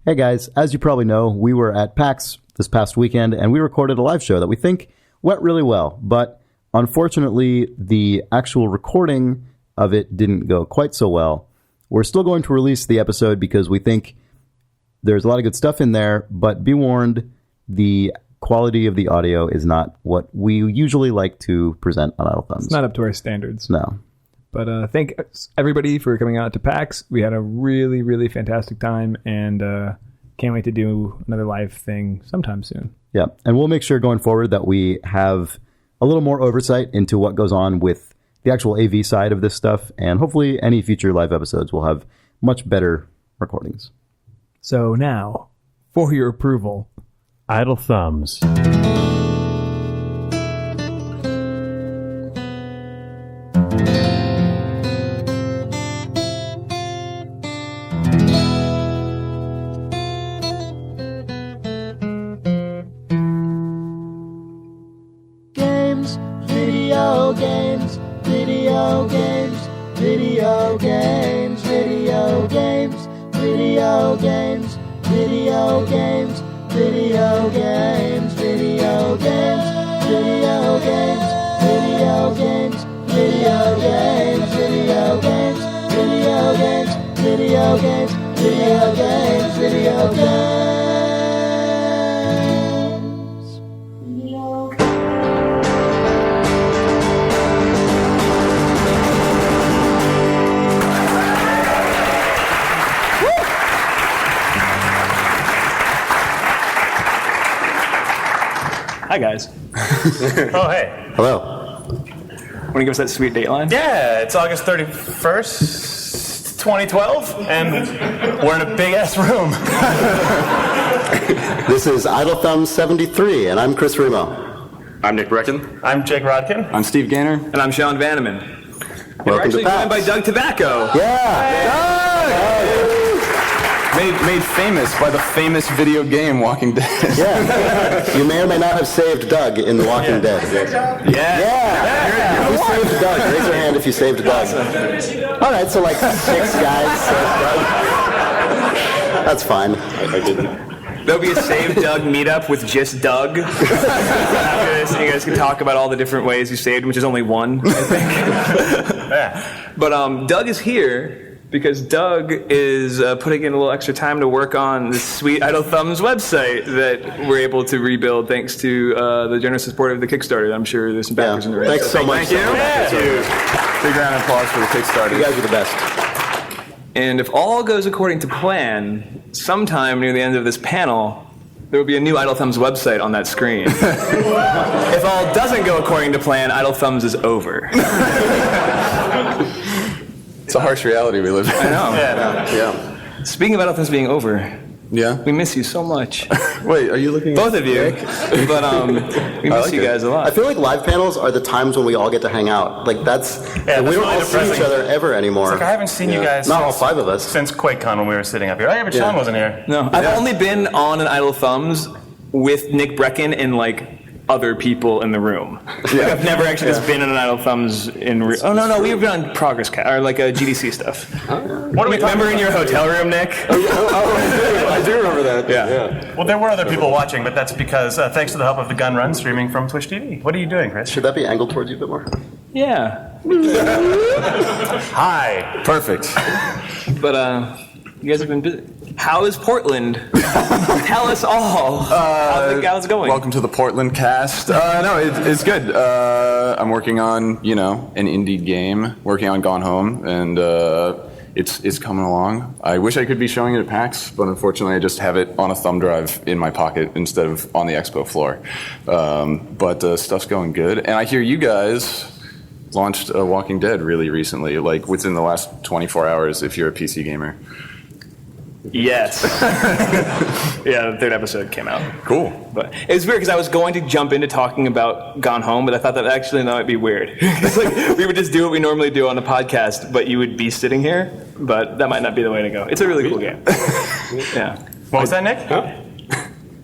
Hey guys, as you probably know, we were at PAX this past weekend and we recorded a live show that we think went really well, but unfortunately the actual recording of it didn't go quite so well. We're still going to release the episode because we think there's a lot of good stuff in there, but be warned, the quality of the audio is not what we usually like to present on Idle Thumbs. It's not up to our standards. No. But thank everybody for coming out to PAX. We had a really, really fantastic time, and can't wait to do another live thing sometime soon. Yeah, and we'll make sure going forward that we have a little more oversight into what goes on with the actual AV side of this stuff, and hopefully any future live episodes will have much better recordings. So now, for your approval, Idle Thumbs. Hi, guys. Oh, hey. Hello. Want to give us that sweet dateline? Yeah, it's August 31st, 2012, and we're in a big-ass room. This is Idle Thumbs 73, and I'm Chris Remo. I'm Nick Brecken. I'm Jake Rodkin. I'm Steve Gaynor. And I'm Sean Vanneman. And we're Welcome actually to joined by PAX. Doug Tobacco. Yeah! Made famous by the famous video game Walking Dead. Yeah. You may or may not have saved Doug in The Walking Dead. Yeah. Who saved Doug? Raise your hand if you saved Doug. All right, so like 6 guys saved Doug. That's fine. I didn't. There'll be a Save Doug meetup with just Doug. After this, and you guys can talk about all the different ways you saved him, which is only one, I think. Yeah. But Doug is here because Doug is putting in a little extra time to work on this sweet Idle Thumbs website that we're able to rebuild thanks to the generous support of the Kickstarter. I'm sure there's some backers in the room. Thanks so much. Thank you. Thank you. Big round of applause for the Kickstarter. You guys are the best. And if all goes according to plan, sometime near the end of this panel, there will be a new Idle Thumbs website on that screen. If all doesn't go according to plan, Idle Thumbs is over. It's a harsh reality we live in. I know. Yeah. Speaking of Idle Thumbs being over, Yeah? we miss you so much. Wait, are you looking Both of you. But we miss like you it. guys a lot. I feel like live panels are the times when we all get to hang out. Like that's Yeah, we that's don't really all see depressing. each other ever anymore. Like, I haven't seen you guys Not all 5 of us. since QuakeCon when we were sitting up here. Oh, yeah, but Sean wasn't here. No, I've only been on an Idle Thumbs with Nick Brecken and like other people in the room. Like, I've never actually just been in an Idle Thumbs in real. Oh no, we've been on Progress Cat or like a GDC stuff. What are we talking Remember in your hotel room, Nick? I do remember that. Yeah. Well, there were other people watching, but that's because thanks to the help of the Gun Run streaming from Twitch TV. What are you doing, Chris? Should that be angled towards you a bit more? Yeah. Hi. Perfect. But you guys have been busy. How is Portland? Tell us all. How's it going? Welcome to the Portland cast. No, it's good. I'm working on, an indie game, working on Gone Home, and it's coming along. I wish I could be showing it at PAX, but unfortunately I just have it on a thumb drive in my pocket instead of on the expo floor. But stuff's going good. And I hear you guys launched Walking Dead really recently, like within the last 24 hours if you're a PC gamer. Yes. Yeah, the 3rd episode came out. Cool. But it was weird because I was going to jump into talking about Gone Home, but I thought that actually that might be weird. It's like we would just do what we normally do on a podcast, but you would be sitting here. But that might not be the way to go. It's a really cool game. Yeah. What was that, Nick? Huh?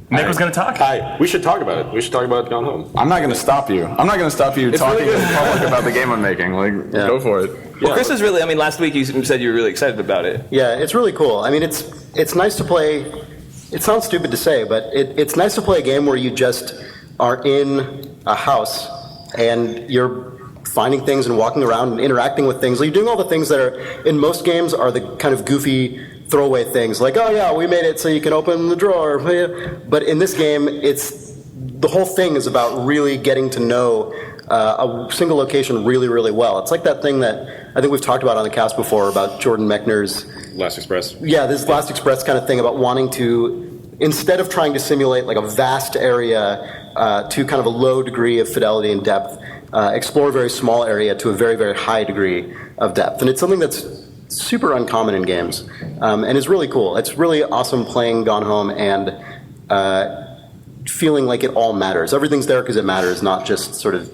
Nick was going to talk? Hi. We should talk about it. We should talk about Gone Home. I'm not going to stop you. I'm not going to stop you talking really to the public about the game I'm making. Go for it. Well, Chris is really, last week you said you were really excited about it. Yeah, it's really cool. I mean, it's nice to play it sounds stupid to say, but it's nice to play a game where you just are in a house and you're finding things and walking around and interacting with things. Like you're doing all the things that are, in most games, are the kind of goofy throwaway things. Like, oh yeah, we made it so you can open the drawer. But in this game, the whole thing is about really getting to know a single location really, really well. It's like that thing that I think we've talked about on the cast before about Jordan Mechner's Last Express. Yeah, this Last Express kind of thing about wanting to, instead of trying to simulate like a vast area to kind of a low degree of fidelity and depth, explore a very small area to a very, very high degree of depth. And it's something that's super uncommon in games and is really cool. It's really awesome playing Gone Home and feeling like it all matters. Everything's there because it matters, not just sort of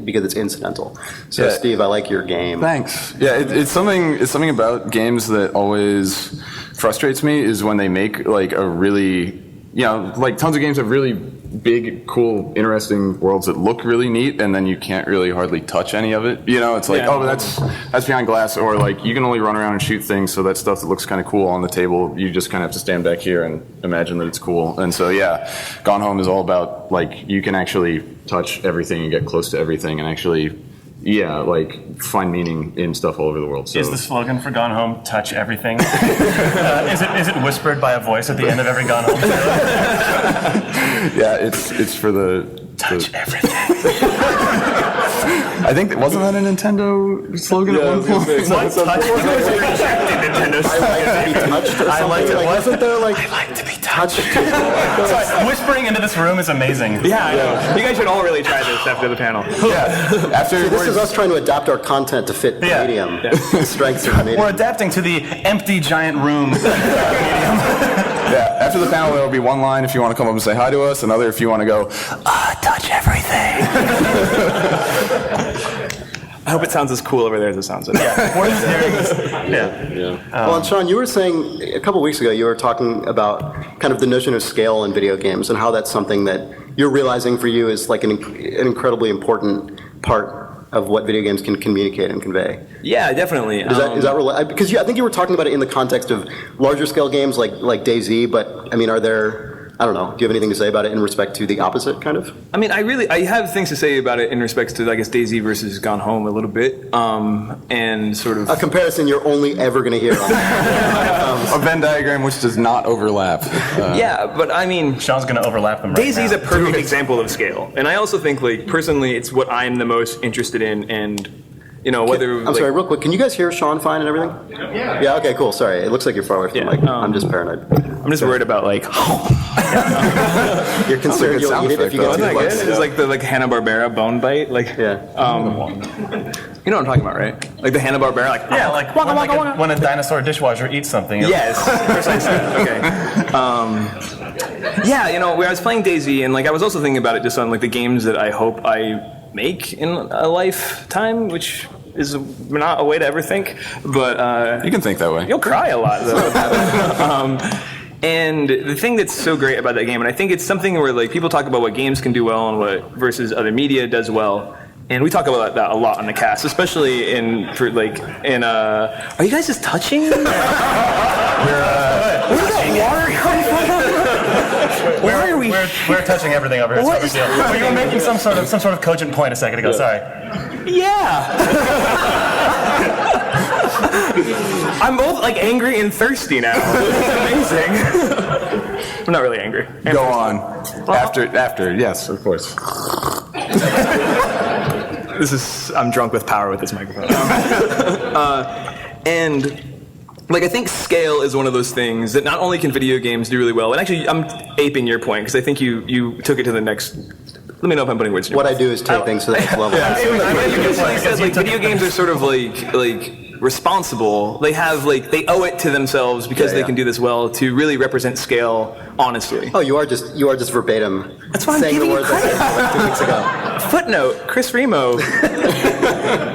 because it's incidental. So, Steve, I like your game. Thanks. Yeah, it's something about games that always frustrates me is when they make like a really, like tons of games have really big, cool, interesting worlds that look really neat, and then you can't really hardly touch any of it. It's like, oh, that's behind glass, or like you can only run around and shoot things, so that stuff that looks kind of cool on the table, you just kind of have to stand back here and imagine that it's cool. And so, Gone Home is all about like you can actually touch everything and get close to everything and actually, like find meaning in stuff all over the world. So. Is the slogan for Gone Home "Touch Everything"? Is it whispered by a voice at the end of every Gone Home trailer? It's for the touch everything. I think wasn't that a Nintendo slogan at one point? I like to be touched. Wasn't there like I like to be touched? Whispering into this room is amazing. Yeah, I know. You guys should all really try this after the panel. This is us trying to adapt our content to fit the medium. The strengths of the medium. We're adapting to the empty giant room medium. After the panel, there will be one line if you want to come up and say hi to us, another if you want to go, touch everything. I hope it sounds as cool over there as it sounds over there. We're just hearing this. Well, and Sean, you were saying a couple weeks ago, you were talking about kind of the notion of scale in video games and how that's something that you're realizing for you is like an incredibly important part of what video games can communicate and convey. Yeah, definitely. Is that really? Because I think you were talking about it in the context of larger scale games like DayZ, but I mean, are there? I don't know. Do you have anything to say about it in respect to the opposite, kind of? I mean, I have things to say about it in respects to, I guess, DayZ versus Gone Home a little bit, and sort of a comparison you're only ever going to hear on a Venn diagram which does not overlap. But I mean, Sean's going to overlap them. DayZ is a perfect example of scale, and I also think, like, personally, it's what I'm the most interested in, and. Whether... I'm sorry, real quick. Can you guys hear Sean fine and everything? Yeah. Yeah, okay, cool. Sorry. It looks like you're far away from the mic. I'm just paranoid. I'm just worried about, like... You're concerned you'll eat it if you get too close. It's like the Hanna-Barbera bone bite. Like, you know what I'm talking about, right? Like the Hanna-Barbera, like... Yeah, like when a dinosaur dishwasher eats something. Yes, precisely. Okay. Where I was playing DayZ, and like I was also thinking about it just on like the games that I hope I make in a lifetime, which is not a way to ever think, but you can think that way. You'll cry a lot. And the thing that's so great about that game, and I think it's something where like people talk about what games can do well and what versus other media does well, and we talk about that a lot on the cast, especially are you guys just touching? Where did that water come from? Why are we? We're touching everything over here. What is you were making some sort of cogent point a second ago. Sorry. Yeah. I'm both like angry and thirsty now. It's amazing. I'm not really angry. Go on. After, yes, of course. I'm drunk with power with this microphone. And like I think scale is one of those things that not only can video games do really well, and actually I'm aping your point because I think you took it to the next. Let me know if I'm putting words in your mouth. What I do is take things to the next level. Like video games are sort of like responsible. They have they owe it to themselves because they can do this well to really represent scale honestly. Oh, you are just verbatim. That's why I'm saying giving the words I said like 2 weeks ago. Footnote: Chris Remo,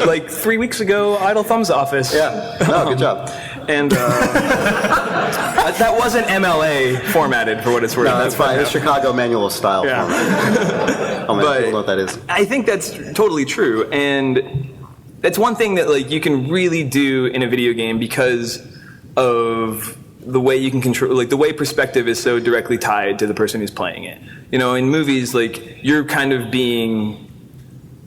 like 3 weeks ago, Idle Thumbs Office. Yeah. No, good job. And that wasn't MLA formatted for what it's worth. No, that's fine. It's Chicago Manual of Style format. Oh, man, people know what that is. I think that's totally true, and that's one thing that like you can really do in a video game because of the way you can control, like the way perspective is so directly tied to the person who's playing it. You know, in movies, like you're kind of being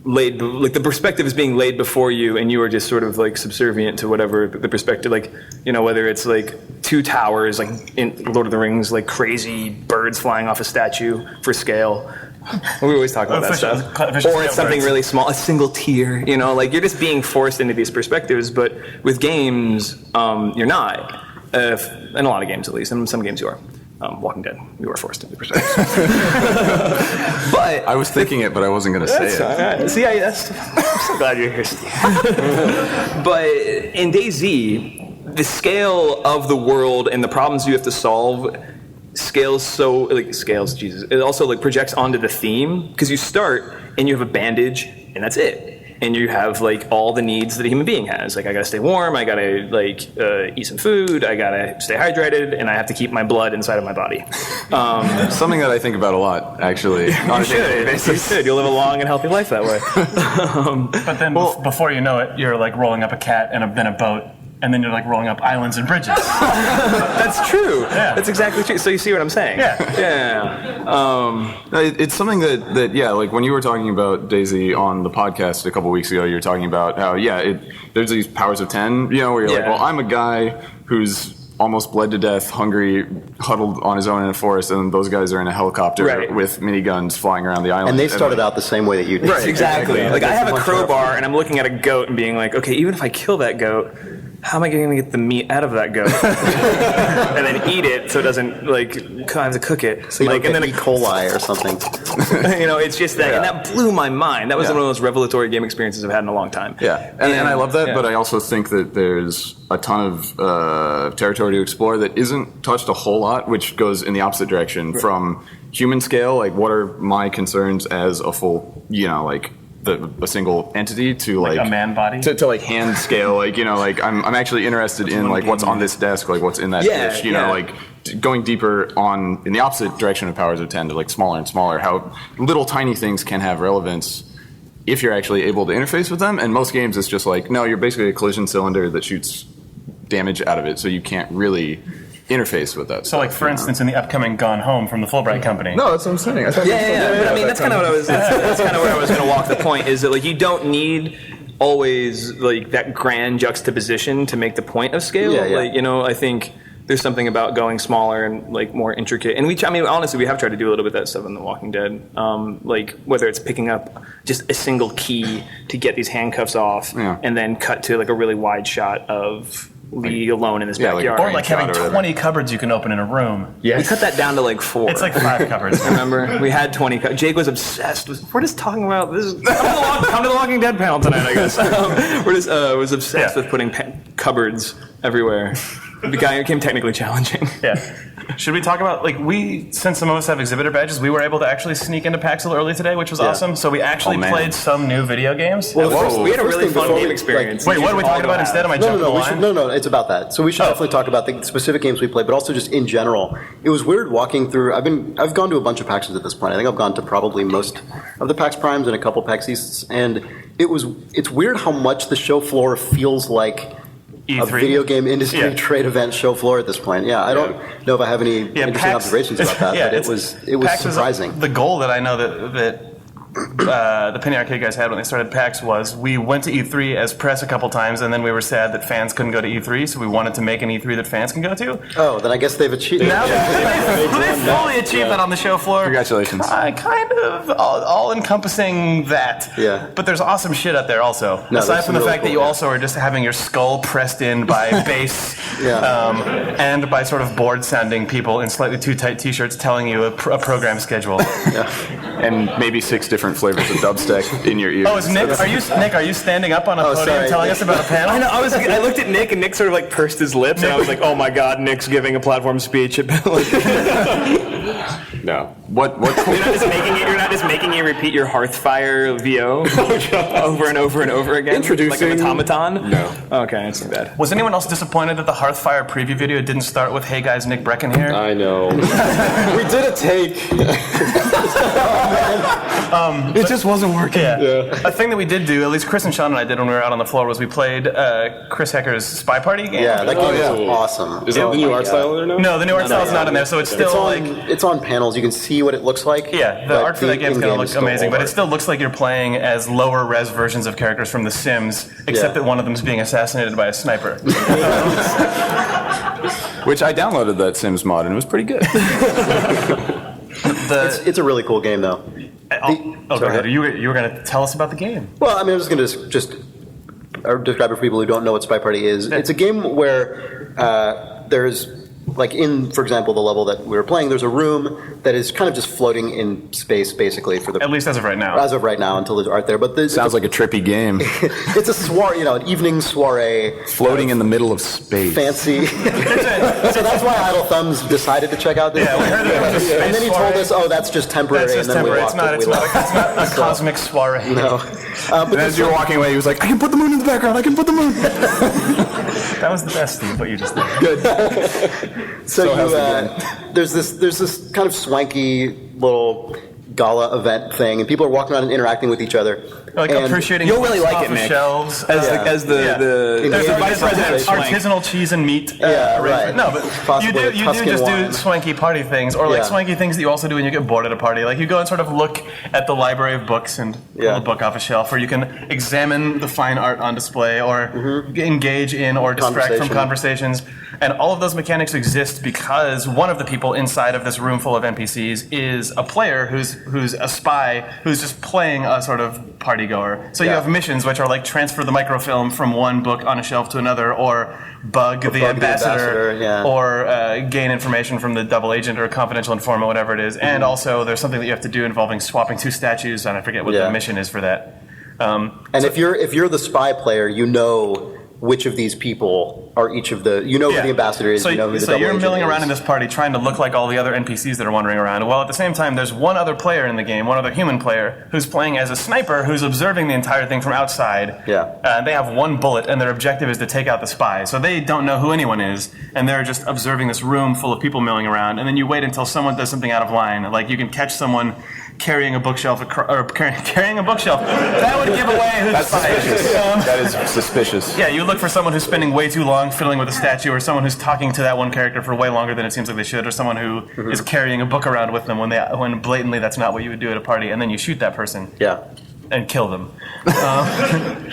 laid, like the perspective is being laid before you, and you are just sort of like subservient to whatever the perspective, like, you know, whether it's like two towers, like in Lord of the Rings, like crazy birds flying off a statue for scale. We always talk about that stuff. Or it's something really small, a single tear, you know, like you're just being forced into these perspectives, but with games, you're not. In a lot of games, at least. In some games, you are. Walking Dead, we were forced into perspectives. But I was thinking it, but I wasn't going to say it. Right. See, I'm so glad you're here, Steve. But in DayZ, the scale of the world and the problems you have to solve Jesus. It also like projects onto the theme, because you start and you have a bandage and that's it. And you have like all the needs that a human being has. Like I gotta stay warm, I gotta like eat some food, I gotta stay hydrated, and I have to keep my blood inside of my body. Something that I think about a lot, actually. You should. You'll live a long and healthy life that way. But then before you know it, you're like rolling up a cat and then a boat. And then you're like rolling up islands and bridges. That's true. Yeah. That's exactly true. So you see what I'm saying? Yeah. It's something that like when you were talking about DayZ on the podcast a couple weeks ago, you were talking about how there's these powers of 10, you know, where you're like, well, I'm a guy who's almost bled to death, hungry, huddled on his own in a forest, and those guys are in a helicopter with miniguns flying around the island. And they started out the same way that you did. Right, exactly. Like I have a crowbar, and I'm looking at a goat and being like, okay, even if I kill that goat, how am I going to get the meat out of that goat and then eat it so it doesn't like I have to cook it? So you like, don't get E. coli or something. You know, it's just that, and that blew my mind. That was one of those revelatory game experiences I've had in a long time. Yeah, and I love that, but I also think that there's a ton of territory to explore that isn't touched a whole lot, which goes in the opposite direction from human scale. Like, what are my concerns as a full, you know, like a single entity to like a man body to like hand scale, like, you know, like I'm actually interested in like what's on this desk, like what's in that dish, you know, like going deeper on in the opposite direction of powers of 10 to like smaller and smaller, how little tiny things can have relevance if you're actually able to interface with them. And most games it's just like, no, you're basically a collision cylinder that shoots damage out of it, so you can't really interface with that. So, like, for instance, in the upcoming Gone Home from the Fulbright Company. No, that's what I'm saying. But I mean, that's kind of what I was. That's kind of where I was going to walk the point. Is that like you don't need always like that grand juxtaposition to make the point of scale. Like, you know, I think there's something about going smaller and like more intricate. And honestly, we have tried to do a little bit of that stuff in The Walking Dead. Like whether it's picking up just a single key to get these handcuffs off, and then cut to like a really wide shot of Lee alone in his backyard. Or like having 20 cupboards you can open in a room. Yeah, we cut that down to like 4. It's like 5 cupboards. Remember, we had 20. Jake was obsessed with. We're just talking about this. Come to the Walking Dead panel tonight, I guess. We're just was obsessed with putting cupboards everywhere. It became technically challenging. Yeah. Should we talk about, like, since some of us have exhibitor badges, we were able to actually sneak into PAX a little early today, which was awesome. So we actually played some new video games. Well, we had a really fun game experience. Wait, what are we talking about instead? Am I jumping the line? No, it's about that. So we should definitely talk about the specific games we played, but also just in general. It was weird walking through. I've gone to a bunch of PAXs at this point. I think I've gone to probably most of the PAX Primes and a couple PAX Easts, and it's weird how much the show floor feels like E3. A video game industry trade event show floor at this point. Yeah, I don't know if I have any interesting observations about that, but it was surprising. The goal that I know that the Penny Arcade guys had when they started PAX was we went to E3 as press a couple times, and then we were sad that fans couldn't go to E3, so we wanted to make an E3 that fans can go to. Oh, then I guess they've achieved. Now they fully achieved that on the show floor. Congratulations. Kind of all encompassing that. Yeah. But there's awesome shit out there also. No, aside from the really fact that you also are just having your skull pressed in by bass and by sort of bored-sounding people in slightly too tight T-shirts telling you a program schedule. And maybe 6 different flavors of dubstep in your ears. Oh, Nick, are you standing up on a podium telling us about a panel? I know. I looked at Nick, and Nick sort of like pursed his lips, and I was like, "Oh my God, Nick's giving a platform speech." No. What? You're not just making you repeat your Hearthfire VO over and over and over again. Introducing like an automaton. No. Okay, that's too bad. Was anyone else disappointed that the Hearthfire preview video didn't start with "Hey guys, Nick Brecken here"? I know. We did a take. It just wasn't working. A thing that we did do, at least Chris and Sean and I did when we were out on the floor, was we played Chris Hecker's Spy Party game. Yeah, that game is awesome. Is the new art style in there now? No, the new art style is not in there, so it's still it's on panels. You can see what it looks like. Yeah, the art for that game is going to look amazing, but it still looks like you're playing as lower res versions of characters from The Sims, except that one of them is being assassinated by a sniper. Which I downloaded that Sims mod, and it was pretty good. It's a really cool game, though. Go ahead. You were going to tell us about the game. Well, I mean, I'm just going to just describe it for people who don't know what Spy Party is. It's a game where there's, like for example, the level that we were playing, there's a room that is kind of just floating in space, basically, for the... At least as of right now. As of right now, until there's art there. But Sounds like a trippy game. It's a soiree, an evening soiree. Floating in the middle of space. Fancy. So that's why Idle Thumbs decided to check out this. Yeah, we heard it was a space and then he told us, "Oh, that's just temporary." That's just and then temporary. we walked. It's not a cosmic soiree. No. And as you were walking away, he was like, "I can put the moon in the background. I can put the moon." That was the best thing, what you just did. Good. So there's this kind of swanky little gala event thing, and people are walking around and interacting with each other. Like appreciating. You'll really like it, Nick. Shelves as the vice president of swank. Artisanal cheese and meat. Right. No, but you do just do swanky party things, or like swanky things that you also do when you get bored at a party. Like you go and sort of look at the library of books and pull a book off a shelf, or you can examine the fine art on display, or engage in or distract from conversations. And all of those mechanics exist because one of the people inside of this room full of NPCs is a player who's a spy who's just playing a sort of party goer. So you have missions which are like transfer the microfilm from one book on a shelf to another, or bug the ambassador, or gain information from the double agent or confidential informant, whatever it is. And also there's something that you have to do involving swapping two statues, and I forget what the mission is for that. And if you're the spy player, you know which of these people are each of the... You know who the ambassador is, you know who the double agent is. So you're milling around in this party trying to look like all the other NPCs that are wandering around, while at the same time there's one other player in the game, one other human player, who's playing as a sniper who's observing the entire thing from outside. They have one bullet, and their objective is to take out the spy. So they don't know who anyone is, and they're just observing this room full of people milling around, and then you wait until someone does something out of line. Like you can catch someone carrying a bookshelf, carrying a bookshelf. That would give away who the spy is. That is suspicious. Yeah, you look for someone who's spending way too long fiddling with a statue, or someone who's talking to that one character for way longer than it seems like they should, or someone who is carrying a book around with them when blatantly that's not what you would do at a party, and then you shoot that person. And kill them. And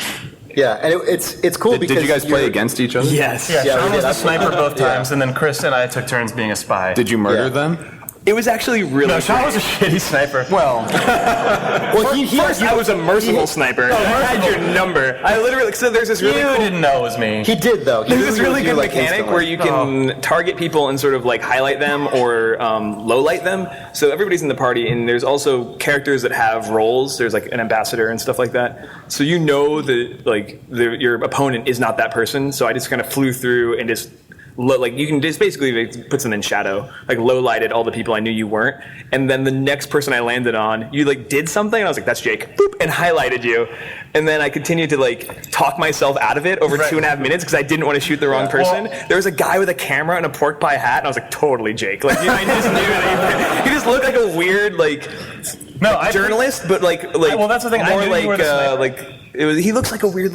it's cool because... Did you guys play against each other? Yes. Yeah, Sean was the sniper both times, and then Chris and I took turns being a spy. Did you murder them? It was actually really... No, Sean was a shitty sniper. Well, first I was a merciful sniper. I had your number. I literally... So there's this really... You didn't know it was me. He did, though. There's this really good mechanic where you can target people and sort of like highlight them or low light them. So everybody's in the party, and there's also characters that have roles. There's like an ambassador and stuff like that. So you know that your opponent is not that person. So I just kind of flew through and just... you can just basically put them in shadow, like low lighted all the people I knew you weren't, and then the next person I landed on, you did something, and I was like, "That's Jake," boop, and highlighted you, and then I continued to talk myself out of it over 2.5 minutes because I didn't want to shoot the wrong person. There was a guy with a camera and a pork pie hat, and I was like, "Totally Jake." I just knew that he just looked like a weird journalist, but well, that's the thing. More he looks like a weird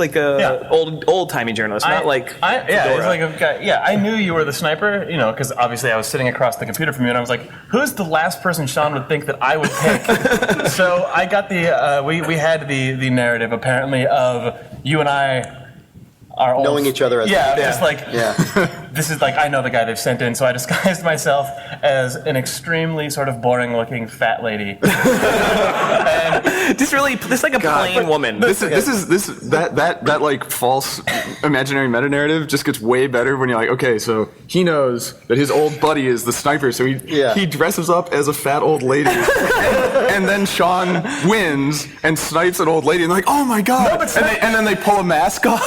old timey journalist, not like he's like a guy. Yeah, I knew you were the sniper, because obviously I was sitting across the computer from you, and I was like, who's the last person Sean would think that I would pick? So I got we had the narrative apparently of you and I are knowing each other as this is I know the guy they've sent in, so I disguised myself as an extremely sort of boring looking fat lady. And just like a plain woman. That false imaginary meta narrative just gets way better when you're like, okay, so he knows that his old buddy is the sniper, so he dresses up as a fat old lady, and then Sean wins and snipes an old lady, and they're like, oh my god, and then they pull a mask off.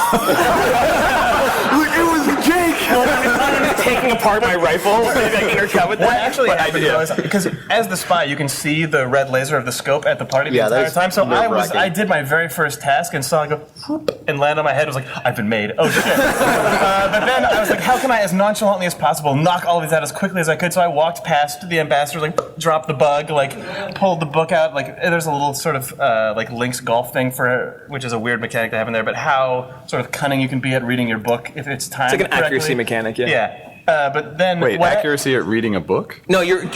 It was Jake. It's not even taking taking apart my rifle. Maybe I can intercut with that. What actually happened was, because as the spy, you can see the red laser of the scope at the party the entire time. So I did my very first task and saw it go whoop, and land on my head. I was like, I've been made. Oh shit. But then I was like, how can I, as nonchalantly as possible, knock all of these out as quickly as I could? So I walked past the ambassador, like dropped the bug, like pulled the book out. Like there's a little sort of like Link's golf thing which is a weird mechanic to have in there, but how sort of cunning you can be at reading your book if it's timed. It's like an accuracy mechanic, yeah. Yeah. But then wait, accuracy at reading a book? No, you're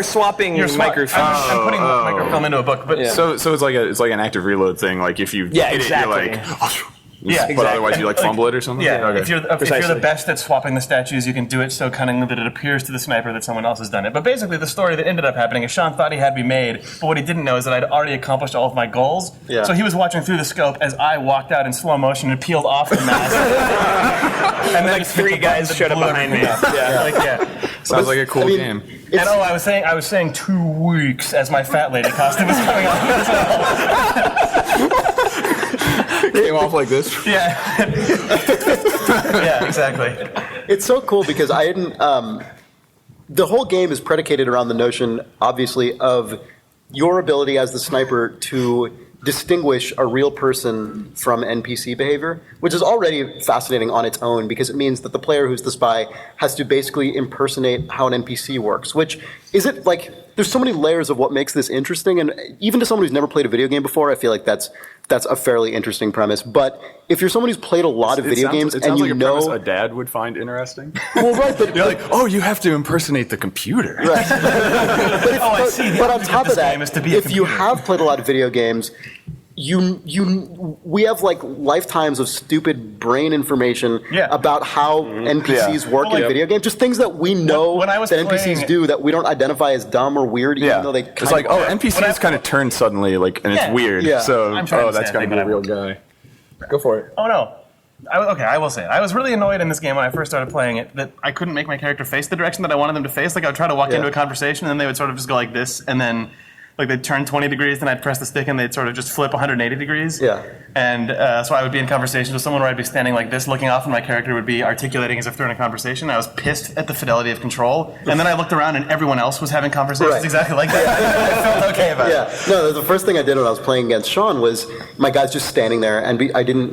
swapping microfilm. I'm putting microfilm into a book, but so it's like an active reload thing. Like if you hit it, you're like. But otherwise you fumble it or something? Yeah, okay. if you're the best at swapping the statues, you can do it so cunningly that it appears to the sniper that someone else has done it. But basically the story that ended up happening is Sean thought he had me made, but what he didn't know is that I'd already accomplished all of my goals. Yeah. So he was watching through the scope as I walked out in slow motion and peeled off the mask. And then like 3 guys showed up behind me. Sounds like a cool game. And I was saying 2 weeks as my fat lady costume was coming off as well. Came off like this. Yeah. Yeah, exactly. It's so cool because I hadn't. The whole game is predicated around the notion, obviously, of your ability as the sniper to distinguish a real person from NPC behavior, which is already fascinating on its own because it means that the player who's the spy has to basically impersonate how an NPC works, which is it like. There's so many layers of what makes this interesting, and even to someone who's never played a video game before, I feel like that's a fairly interesting premise. But if you're someone who's played a lot of video games and you know, premise a dad would find interesting. Well, right, but you're like, oh, you have to impersonate the computer. Right. But on top of that, if you have played a lot of video games, we have like lifetimes of stupid brain information about how NPCs work in video games. Just things that we know that NPCs do that we don't identify as dumb or weird, even though they it's like, NPCs kind of turn suddenly, like, and it's weird. Yeah. So, that's got to be a real guy. Go for it. Oh, no. I will say it. I was really annoyed in this game when I first started playing it that I couldn't make my character face the direction that I wanted them to face. Like, I would try to walk into a conversation, and then they would sort of just go like this, and then like they'd turn 20 degrees, then I'd press the stick and they'd sort of just flip 180 degrees. Yeah. And so I would be in conversation with someone where I'd be standing like this, looking off, and my character would be articulating as if they're in a conversation. I was pissed at the fidelity of control. And then I looked around and everyone else was having conversations exactly like that. I felt okay about it. No, the first thing I did when I was playing against Sean was my guy's just standing there, and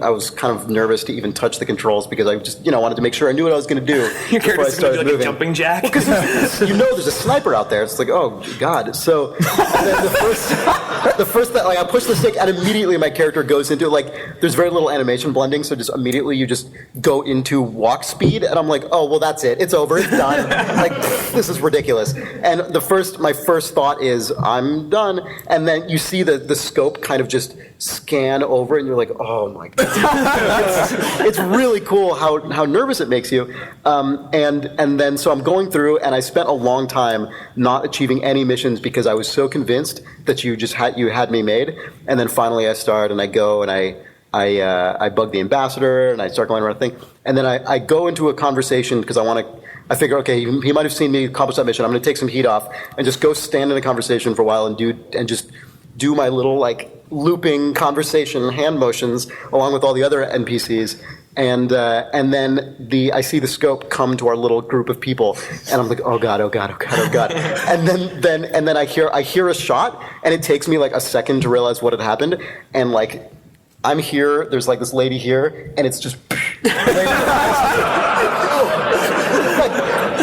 I was kind of nervous to even touch the controls because I just, wanted to make sure I knew what I was going to do. Your character's going to be like a jumping jack. Well, because there's a sniper out there. It's like, oh, God. So and then the first that, like, I push the stick and immediately my character goes into, like, there's very little animation blending, so just immediately you just go into walk speed, and I'm like, oh, well, that's it. It's over. It's done. Like, this is ridiculous. And my first thought is, I'm done. And then you see the scope kind of just scan over, and you're like, oh, my God. It's really cool how nervous it makes you. And then, so I'm going through, and I spent a long time not achieving any missions because I was so convinced that you had me made. And then finally I start, and I go, and I bug the ambassador, and I start going around the thing. And then I go into a conversation because I figure, okay, he might have seen me accomplish that mission. I'm going to take some heat off and just go stand in a conversation for a while and just do my little, like, looping conversation hand motions along with all the other NPCs. And then I see the scope come to our little group of people, and I'm like, oh God. And then I hear a shot, and it takes me like a second to realize what had happened, and like I'm here, there's like this lady here, and it's just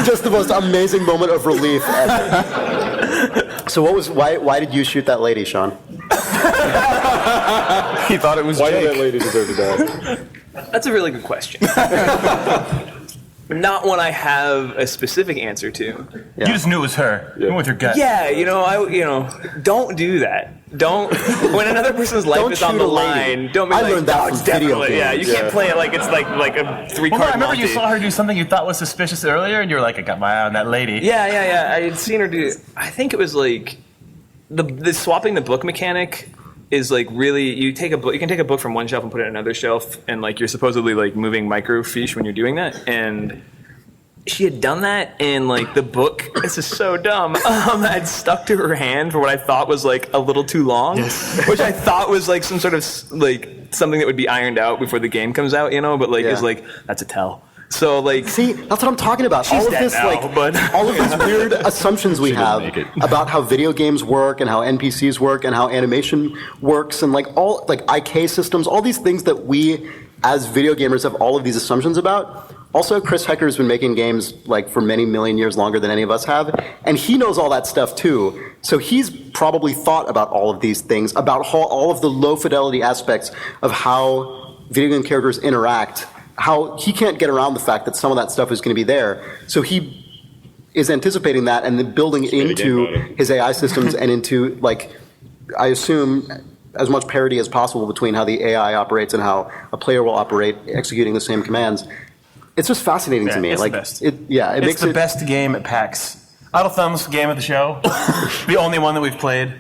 just the most amazing moment of relief ever. So why did you shoot that lady, Sean? He thought it was Why Jake. did that lady deserve to die? That's a really good question. Not one I have a specific answer to. Yeah. You just knew it was her. You went with your gut. Yeah, don't do that. Don't. When another person's life is on the line, don't be I learned that from video games. Yeah, you can't play it like it's like a 3-card Well, I remember Monty. you saw her do something you thought was suspicious earlier, and you were like, I got my eye on that lady. Yeah. I had seen her do. I think it was like the swapping the book mechanic is like really you can take a book from one shelf and put it in another shelf, and like you're supposedly like moving microfiche when you're doing that, and she had done that, and like the book, this is so dumb, had stuck to her hand for what I thought was like a little too long, which I thought was like some sort of like something that would be ironed out before the game comes out, but like it's like that's a tell. So like, see, that's what I'm talking about. All of dead this, now, like, but- all of these weird assumptions we have make it. about how video games work and how NPCs work and how animation works and like all like IK systems, all these things that we as video gamers have all of these assumptions about. Also, Chris Hecker's been making games like for many million years longer than any of us have, and he knows all that stuff too. So he's probably thought about all of these things, about how, all of the low fidelity aspects of how video game characters interact, how he can't get around the fact that some of that stuff is going to be there. So he is anticipating that and then building it into his AI systems and into, like, I assume, as much parity as possible between how the AI operates and how a player will operate executing the same commands. It's just fascinating to me. It's like, the best. It makes the it best game at PAX. Idle Thumbs game of the show. The only one that we've played.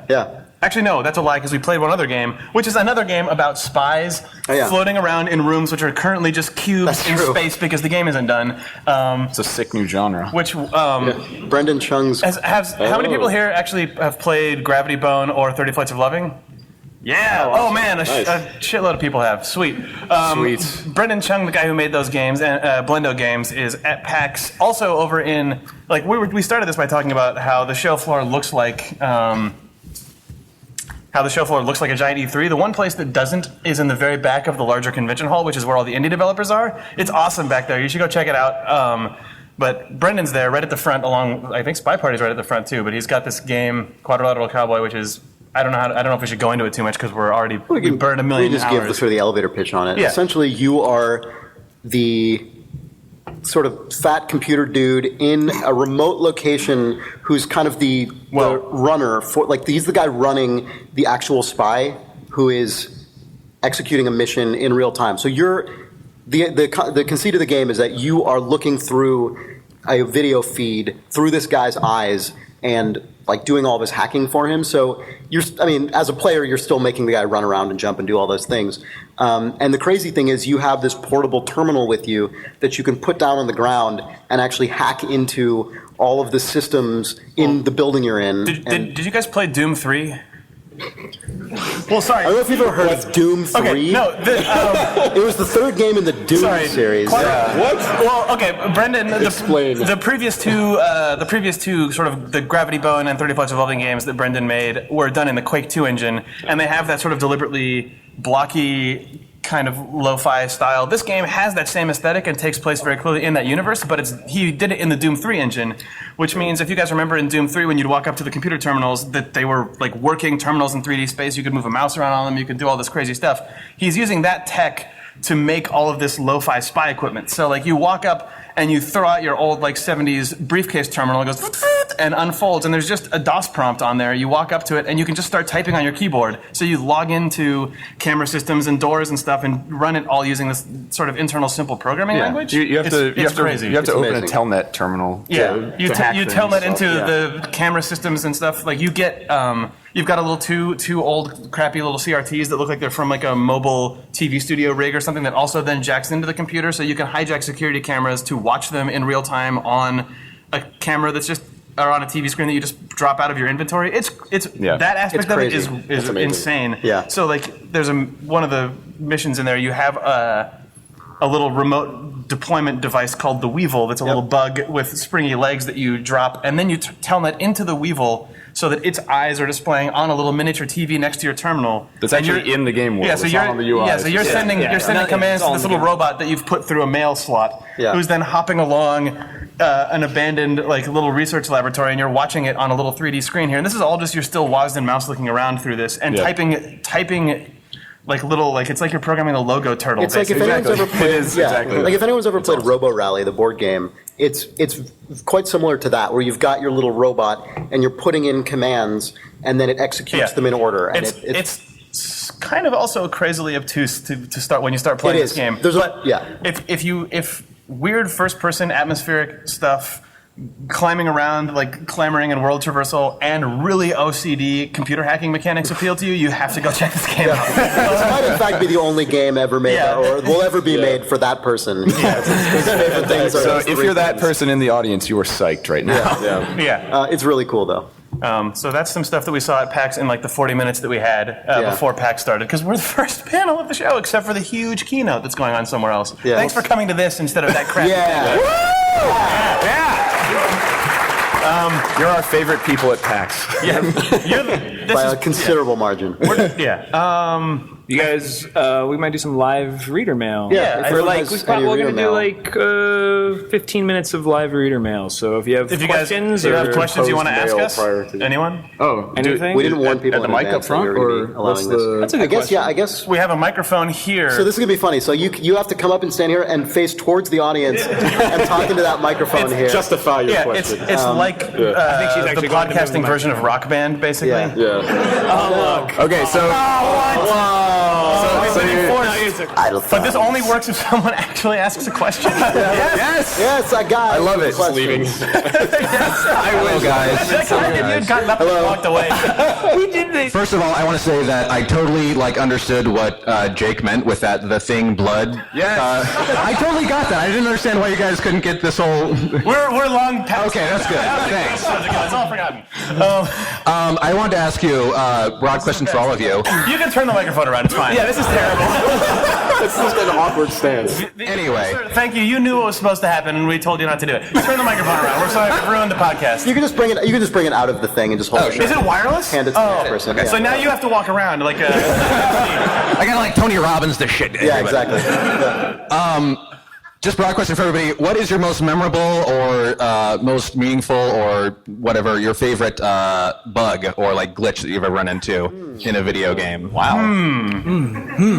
Yeah. Actually, no, that's a lie, because we played one other game, which is another game about spies floating around in rooms which are currently just cubes in space because the game isn't done. It's a sick new genre. Which Brendan Chung's. how many people here actually have played Gravity Bone or 30 Flights of Loving? Yeah. Oh, man, a shitload of people have. Sweet. Sweet. Brendan Chung, the guy who made those games, and Blendo Games, is at PAX. Also over in, like, we started this by talking about how the show floor looks like. How the show floor looks like a giant E3. The one place that doesn't is in the very back of the larger convention hall, which is where all the indie developers are. It's awesome back there. You should go check it out. But Brendan's there right at the front along, I think Spy Party's right at the front too, but he's got this game, Quadrilateral Cowboy, which is, I don't know if we should go into it too much because we burned a million We just hours. give the elevator pitch on it. Yeah. Essentially, you are the sort of fat computer dude in a remote location who's kind of the runner for, like, he's the guy running the actual spy who is executing a mission in real time. So you're the conceit of the game is that you are looking through a video feed through this guy's eyes and like doing all of his hacking for him. So as a player, you're still making the guy run around and jump and do all those things. And the crazy thing is you have this portable terminal with you that you can put down on the ground and actually hack into all of the systems in the building you're in. Did you guys play Doom 3? Well, sorry. I don't know if you've ever heard of Doom 3. Okay, no. It was the third game in the Doom series. What? Well, okay, Brendan. Explain. The previous two, sort of the Gravity Bone and 30 Flights of Loving games that Brendan made were done in the Quake 2 engine, and they have that sort of deliberately blocky kind of lo-fi style. This game has that same aesthetic and takes place very clearly in that universe, but he did it in the Doom 3 engine, which means if you guys remember in Doom 3 when you'd walk up to the computer terminals that they were like working terminals in 3D space, you could move a mouse around on them, you could do all this crazy stuff. He's using that tech to make all of this lo-fi spy equipment. So like you walk up and you throw out your old like 70s briefcase terminal, it goes and unfolds, and there's just a DOS prompt on there. You walk up to it and you can just start typing on your keyboard. So you log into camera systems and doors and stuff and run it all using this sort of internal simple programming language. You have to open amazing. a telnet terminal. Yeah, you telnet into Yeah. the camera systems and stuff. Like you get, you've got a little two old crappy little CRTs that look like they're from like a mobile TV studio rig or something that also then jacks into the computer, so you can hijack security cameras to watch them in real time on a camera that's just or on a TV screen that you just drop out of your inventory. It's that aspect of it is insane. Yeah. So like there's one of the missions in there. You have a little remote deployment device called the Weevil that's a little bug with springy legs that you drop, and then you telnet into the Weevil so that its eyes are displaying on a little miniature TV next to your terminal. That's actually in the game world. Yeah, so it's not on the UI. so you're sending commands to this little robot that you've put through a mail slot, who's then hopping along an abandoned like little research laboratory, and you're watching it on a little 3D screen here. And this is all just you're still WASD and mouse looking around through this and typing. Like little, like it's like you're programming a logo turtle. It's like if anyone's ever played, like if anyone's ever played Robo Rally, the board game, it's quite similar to that, where you've got your little robot and you're putting in commands, and then it executes them in order. And it's kind of also crazily obtuse to start when you start playing this game. If weird first person atmospheric stuff, climbing around, like clamoring and world traversal, and really OCD computer hacking mechanics appeal to you, you have to go check this game out. This might in fact be the only game ever made or will ever be made for that person. His favorite things so if you're that person in the audience, you are psyched right now. It's really cool though. So that's some stuff that we saw at PAX in like the 40 minutes that we had before PAX started, because we're the first panel of the show, except for the huge keynote that's going on somewhere else. Yeah. Thanks for coming to this instead of that crap. Yeah. You're our favorite people at PAX. By a considerable margin. You guys, we might do some live reader mail. Yeah, we're going to do like 15 minutes of live reader mail. So if you have questions, you want to ask us, anyone? Anything? We didn't warn people at the mic up front, or allowing this. That's a good question. I guess we have a microphone here. So this is gonna be funny. So you have to come up and stand here and face towards the audience and talk into that microphone here. Justify your question. It's like I think she's actually the podcasting version of Rock Band, basically. Oh, look. Okay, so. But this only works if someone actually asks a question. Yes, I got it. I love it. Leaving. I will, guys. You had gotten up and walked away. We did this. First of all, I want to say that I totally understood what Jake meant with that the thing blood. Yes. I totally got that. I didn't understand why you guys couldn't get this whole. We're long past. Okay, that's good. Thanks. It's all forgotten. I wanted to ask you broad question for all of you. You can turn the microphone around. It's fine. Yeah, this is terrible. It's just an awkward stance. Anyway. Thank you. You knew what was supposed to happen, and we told you not to do it. Turn the microphone around. We're sorry we've ruined the podcast. You can just bring it. You can just bring it out of the thing and just hold it. Is it wireless? Hand it to the next person. Okay. Yeah. So now you have to walk around like a. I got like Tony Robbins this shit. Yeah, exactly. Just broad question for everybody. What is your most memorable or most meaningful or whatever your favorite bug or like glitch that you've ever run into in a video game? Wow.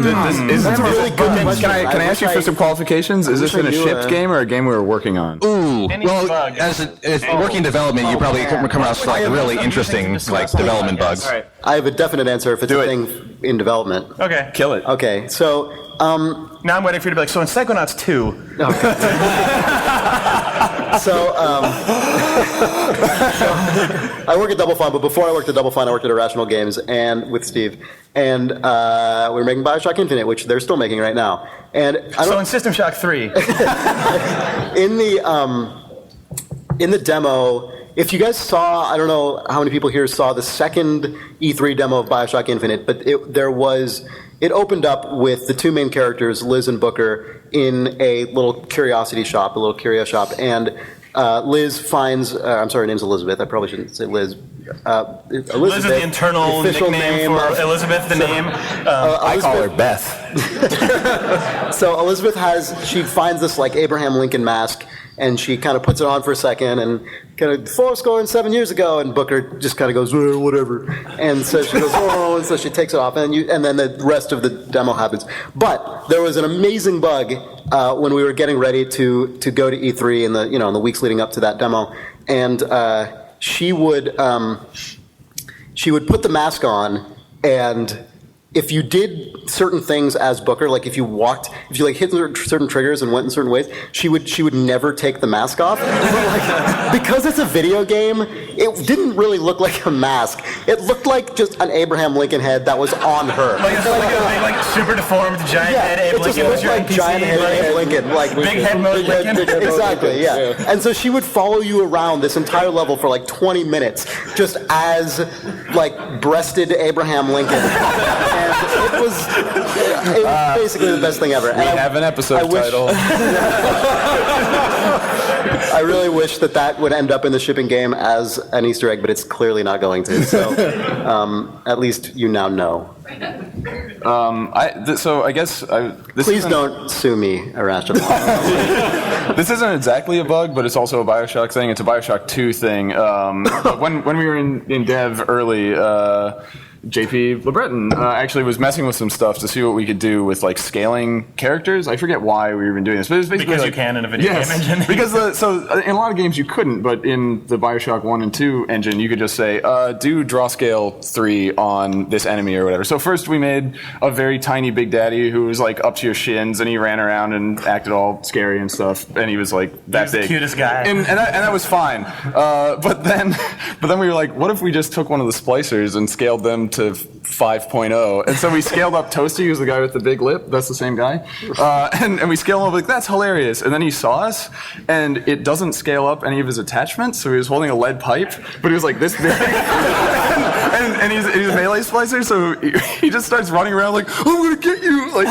That's a really good question. Can I ask you for some qualifications? Is this in a shipped game or a game we were working on? Ooh. Well, as working development, you probably come across like really interesting like development bugs. Right. I have a definite answer if it's a thing in development. Okay. Kill it. Okay, so Now I'm waiting for you to be like, so in Psychonauts 2. So I work at Double Fine, but before I worked at Double Fine, I worked at Irrational Games and with Steve, and we were making BioShock Infinite, which they're still making right now. And so in System Shock 3, in the demo. If you guys saw, I don't know how many people here saw the second E3 demo of BioShock Infinite, but it opened up with the two main characters, Liz and Booker, in a little curiosity shop, a little curio shop, and Liz finds, I'm sorry, her name's Elizabeth, I probably shouldn't say Liz. Elizabeth, Liz is the internal nickname for Elizabeth, the name. I call her Beth. So Elizabeth she finds this like Abraham Lincoln mask, and she kind of puts it on for a second, and kind of 7 years ago, and Booker just kind of goes, whatever. And so she goes, oh, and so she takes it off, and then the rest of the demo happens. But there was an amazing bug when we were getting ready to go to E3 in the weeks leading up to that demo, and she would put the mask on, and if you did certain things as Booker, like if you hit certain triggers and went in certain ways, she would never take the mask off. Because it's a video game, it didn't really look like a mask. It looked like just an Abraham Lincoln head that was on her. Like super deformed giant head Abe Lincoln. It just looked like giant head Abe Lincoln. Like big head mode Lincoln. Exactly, yeah. And so she would follow you around this entire level for like 20 minutes, just as like breasted Abraham Lincoln. And it was basically the best thing ever. We have an episode title. I really wish that would end up in the shipping game as an Easter egg, but it's clearly not going to. So at least you now know. I guess please don't sue me, Irrational. This isn't exactly a bug, but it's also a BioShock thing. It's a BioShock 2 thing. But when we were in dev early, JP LeBreton actually was messing with some stuff to see what we could do with like scaling characters. I forget why we were even doing this, but it was basically because you can in a video game engine. Because in a lot of games you couldn't, but in the BioShock 1 and 2 engine, you could just say, do draw scale 3 on this enemy or whatever. So first we made a very tiny Big Daddy who was like up to your shins, and he ran around and acted all scary and stuff, and he was like that big. The cutest guy. And that was fine. But then we were like, what if we just took one of the splicers and scaled them to 5.0. And so we scaled up Toasty, who's the guy with the big lip. That's the same guy. And we scaled him up like, that's hilarious. And then he saw us, and it doesn't scale up any of his attachments. So he was holding a lead pipe, but he was like this big. and he's a melee splicer, so he just starts running around like, I'm going to get you. Like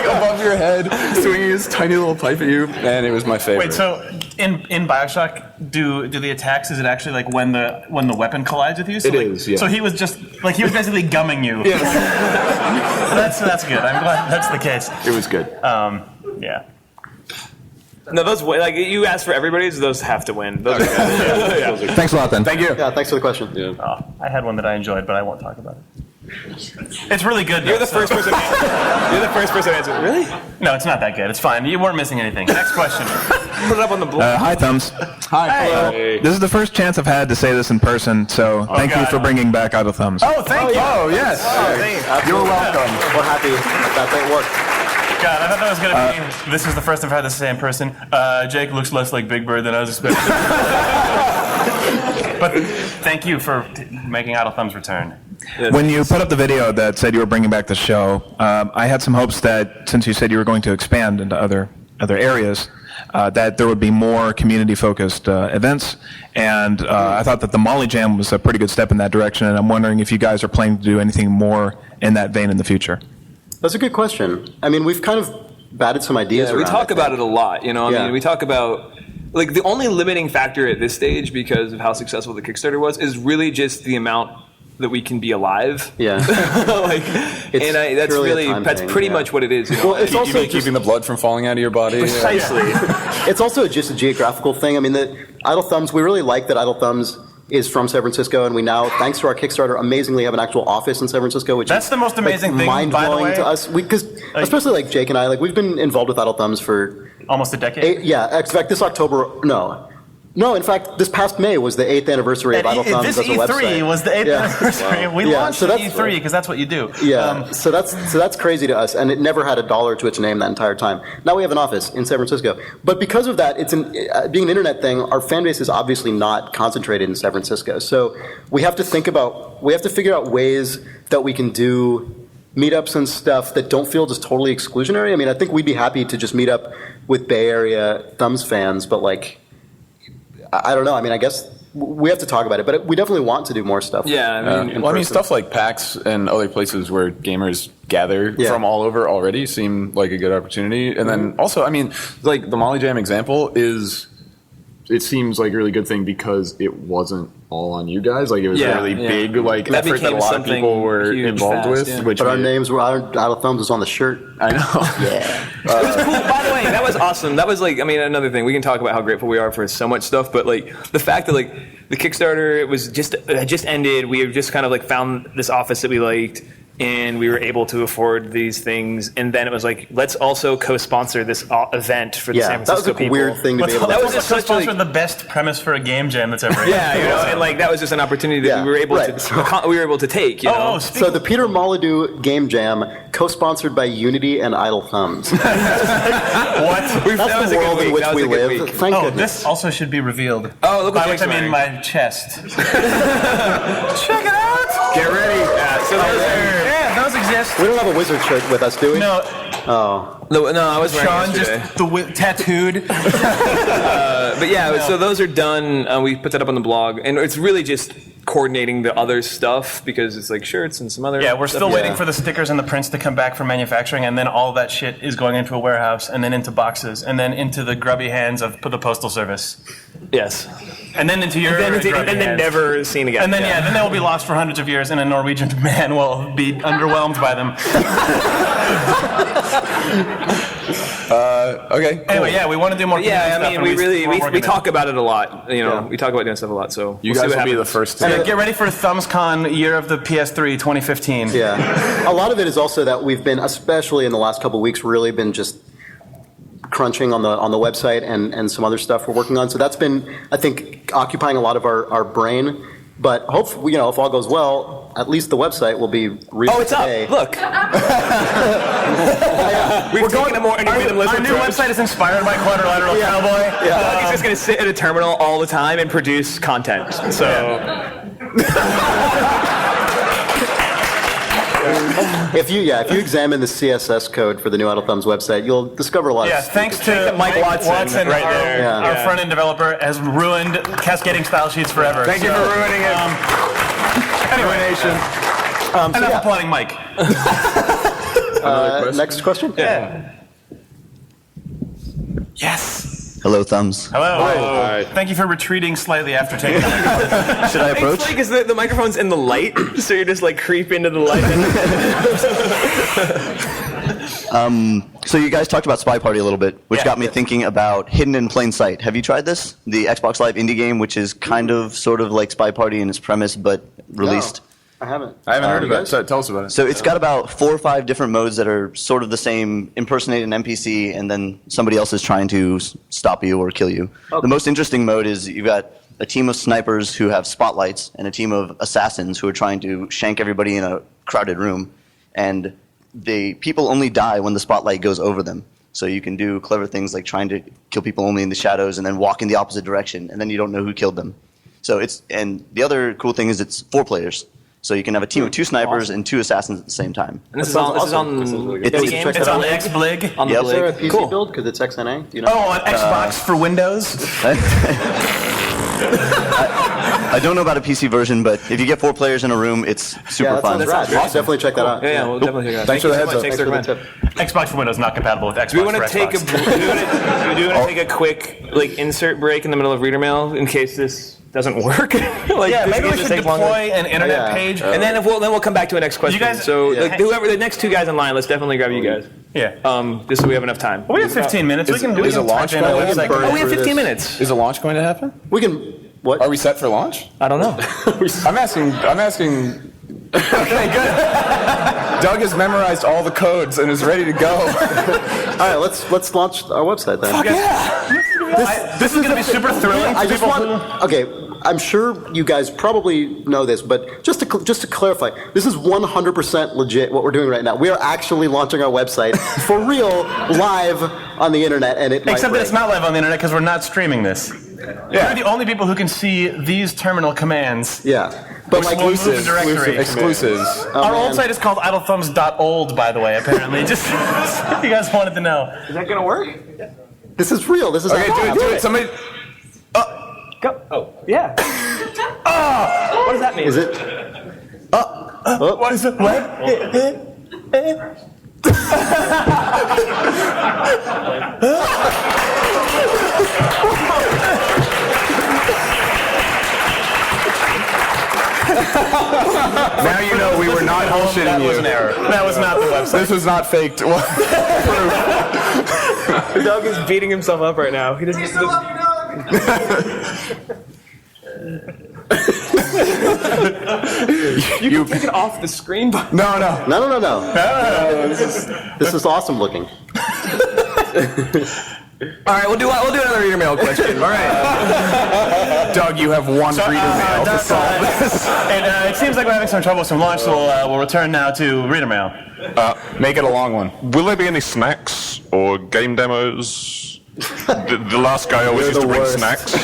above your head, swinging his tiny little pipe at you. And it was my favorite. Wait, so in Bioshock, do the attacks, is it actually like when the weapon collides with you? So It is, yeah. So he was just, like, he was basically gumming you. Yes. That's good. I'm glad that's the case. It was good. Yeah. No, those like you asked for everybody's. Those have to win. Those are good. Yeah. Thanks a lot, then. Thank you. Yeah, thanks for the question. Yeah. Oh, I had one that I enjoyed, but I won't talk about it. It's really good. You're the first person. You're the first person to answer. Really? No, it's not that good. It's fine. You weren't missing anything. Next question. Put it up on the blog. Hi, Thumbs. Hi. Hey. This is the first chance I've had to say this in person, so thank you for bringing back Idle Thumbs. Oh, thank you. Oh, yes. You're welcome. We're happy that worked. God, I thought that was going to be, this is the first I've had to say in person. Jake looks less like Big Bird than I was expecting. But thank you for making Idle Thumbs return. When you put up the video that said you were bringing back the show, I had some hopes that since you said you were going to expand into other areas, that there would be more community-focused events, and I thought that the Molly Jam was a pretty good step in that direction, and I'm wondering if you guys are planning to do anything more in that vein in the future. That's a good question. I mean, we've kind of batted some ideas around. We talk about it a lot. You know, I mean, we talk about. Like, the only limiting factor at this stage, because of how successful the Kickstarter was, is really just the amount that we can be alive. Yeah. That's pretty much what it is. You know? Well, it's also keeping the blood from falling out of your body. Precisely. It's also just a geographical thing. I mean, the Idle Thumbs, we really like that Idle Thumbs is from San Francisco, and we now, thanks to our Kickstarter, amazingly have an actual office in San Francisco, which that's the most amazing thing, mind-blowing to us. Because especially like Jake and I, like we've been involved with Idle Thumbs for almost a decade. In fact, this October, no, in fact, this past May was the 8th anniversary of Idle Thumbs as a website. This E3 was the 8th anniversary. Wow. We launched the E3 because that's what you do. Yeah, so that's crazy to us, and it never had $1 to its name that entire time. Now we have an office in San Francisco, but because of that, being an internet thing, our fan base is obviously not concentrated in San Francisco. So we have to figure out ways that we can do meetups and stuff that don't feel just totally exclusionary. I mean, I think we'd be happy to just meet up with Bay Area Thumbs fans, but like, I don't know. I mean, I guess we have to talk about it, but we definitely want to do more stuff. Yeah, I mean, stuff like PAX and other places where gamers gather from all over already seem like a good opportunity. And then also, I mean, like the Molly Jam example it seems like a really good thing because it wasn't all on you guys. Like it was a really big effort that a lot of people were involved with. Which but our names were Idle Thumbs was on the shirt. I know. Yeah. It was cool. By the way, that was awesome. That was like, I mean, another thing. We can talk about how grateful we are for so much stuff, but like the fact that like the Kickstarter it just ended. We have just kind of like found this office that we liked, and we were able to afford these things. And then it was like, let's also co-sponsor this event for the San Francisco people. That was a weird thing to be able to do. That was just co-sponsor the best premise for a game jam that's ever existed. And like that was just an opportunity that we were able to take. You know? So the Peter Molyneux Game Jam, co-sponsored by Unity and Idle Thumbs. What? That's the world in which we live. Thank goodness. This also should be revealed. Oh, look what by which I mean my chest. Check it out. Get ready. So those exist. We don't have a wizard shirt with us, do we? No. Oh. No, I was wearing Sean just tattooed. But yeah, so those are done. We put that up on the blog, and it's really just coordinating the other stuff because it's like shirts and some other. Yeah, we're still waiting for the stickers and the prints to come back from manufacturing, and then all that shit is going into a warehouse, and then into boxes, and then into the grubby hands of the postal service. Yes. And then into your and then never seen again. And then then they will be lost for hundreds of years, and a Norwegian man will be underwhelmed by them. Okay. Cool. Anyway, we want to do more. Yeah, I mean, we talk about it a lot. You know, we talk about doing stuff a lot. So you guys will be the first to get ready for ThumbsCon Year of the PS3 2015. Yeah, a lot of it is also that we've been, especially in the last couple of weeks, really been just crunching on the website and some other stuff we're working on. So that's been, I think, occupying a lot of our brain. But hopefully, if all goes well, at least the website will be released. Oh, it's today. up! Look, we're taken a more minimalist Our new website is inspired by Quadrilateral Cowboy. Yeah, he's just going to sit at a terminal all the time and produce content. So. If you examine the CSS code for the new Idle Thumbs website, you'll discover a lot. Yeah, thanks to Mike Watson, right there. Our front-end developer, has ruined cascading style sheets forever. Thank you for ruining it. Anyway, enough applauding Mike. Next question? Yeah. Yes. Hello, Thumbs. Hello. Hi. Thank you for retreating slightly after taking the microphone. Should I approach? It's like, is the microphone's in the light, so you're just like creep into the light. So you guys talked about Spy Party a little bit, which got me thinking about Hidden in Plain Sight. Have you tried this? The Xbox Live indie game, which is kind of, sort of like Spy Party in its premise, but released. No, I haven't. I haven't heard about it. So tell us about it. So it's got about 4 or 5 different modes that are sort of the same. Impersonate an NPC, and then somebody else is trying to stop you or kill you. Okay. The most interesting mode is you've got a team of snipers who have spotlights and a team of assassins who are trying to shank everybody in a crowded room. And the people only die when the spotlight goes over them. So you can do clever things like trying to kill people only in the shadows and then walk in the opposite direction, and then you don't know who killed them. So and the other cool thing is it's 4 players. So you can have a team of 2 snipers and 2 assassins at the same time. And this is on It's on XBLIG. Is there a PC build? Because it's XNA. Do you know? Oh, on Xbox for Windows? I don't know about a PC version, but if you get 4 players in a room, it's super fun. That's awesome. Definitely check that out. Yeah, we'll definitely check that out. Thanks for the heads up. Thanks for the tip. Xbox for Windows not compatible with Xbox Do we want for to take Xbox. do we want to take a quick insert break in the middle of reader mail in case this doesn't work? Maybe we should deploy an internet page, and then we'll come back to a next question. You guys, whoever the next 2 guys in line, let's definitely grab you guys. Yeah. Just so we have enough time. Well, we have 15 minutes. We can is a launch type in going a to happen? website. Oh, we have 15 minutes. Is a launch going to happen? We can. What? Are we set for launch? I don't know. I'm asking. Okay, good. Doug has memorized all the codes and is ready to go. All right, let's launch our website then. This is going to be super thrilling. I just okay. I'm sure you guys probably know this, but just to clarify, this is 100% legit what we're doing right now. We are actually launching our website for real, live on the internet, and Except that it's not live on the internet because we're not streaming this. Yeah. We're the only people who can see these terminal commands. Yeah. But exclusives. Our old site is called idlethumbs.old, by the way, apparently. Just if you guys wanted to know. Is that going to work? This is real. This is okay. Do it. Somebody. Go. Oh, yeah. What does that mean? Is it? What is it? What? Now you know we were not bullshitting That you. was an error. That was not the website. This was not faked. Doug is beating himself up right now. He doesn't. You can take it off the screen. No. This is awesome looking. All right, we'll do another reader mail question. All right. Doug, you have one reader mail to solve this. And it seems like we're having some trouble with some launch, so we'll return now to reader mail. Make it a long one. Will there be any snacks or game demos? The last guy always used to bring snacks.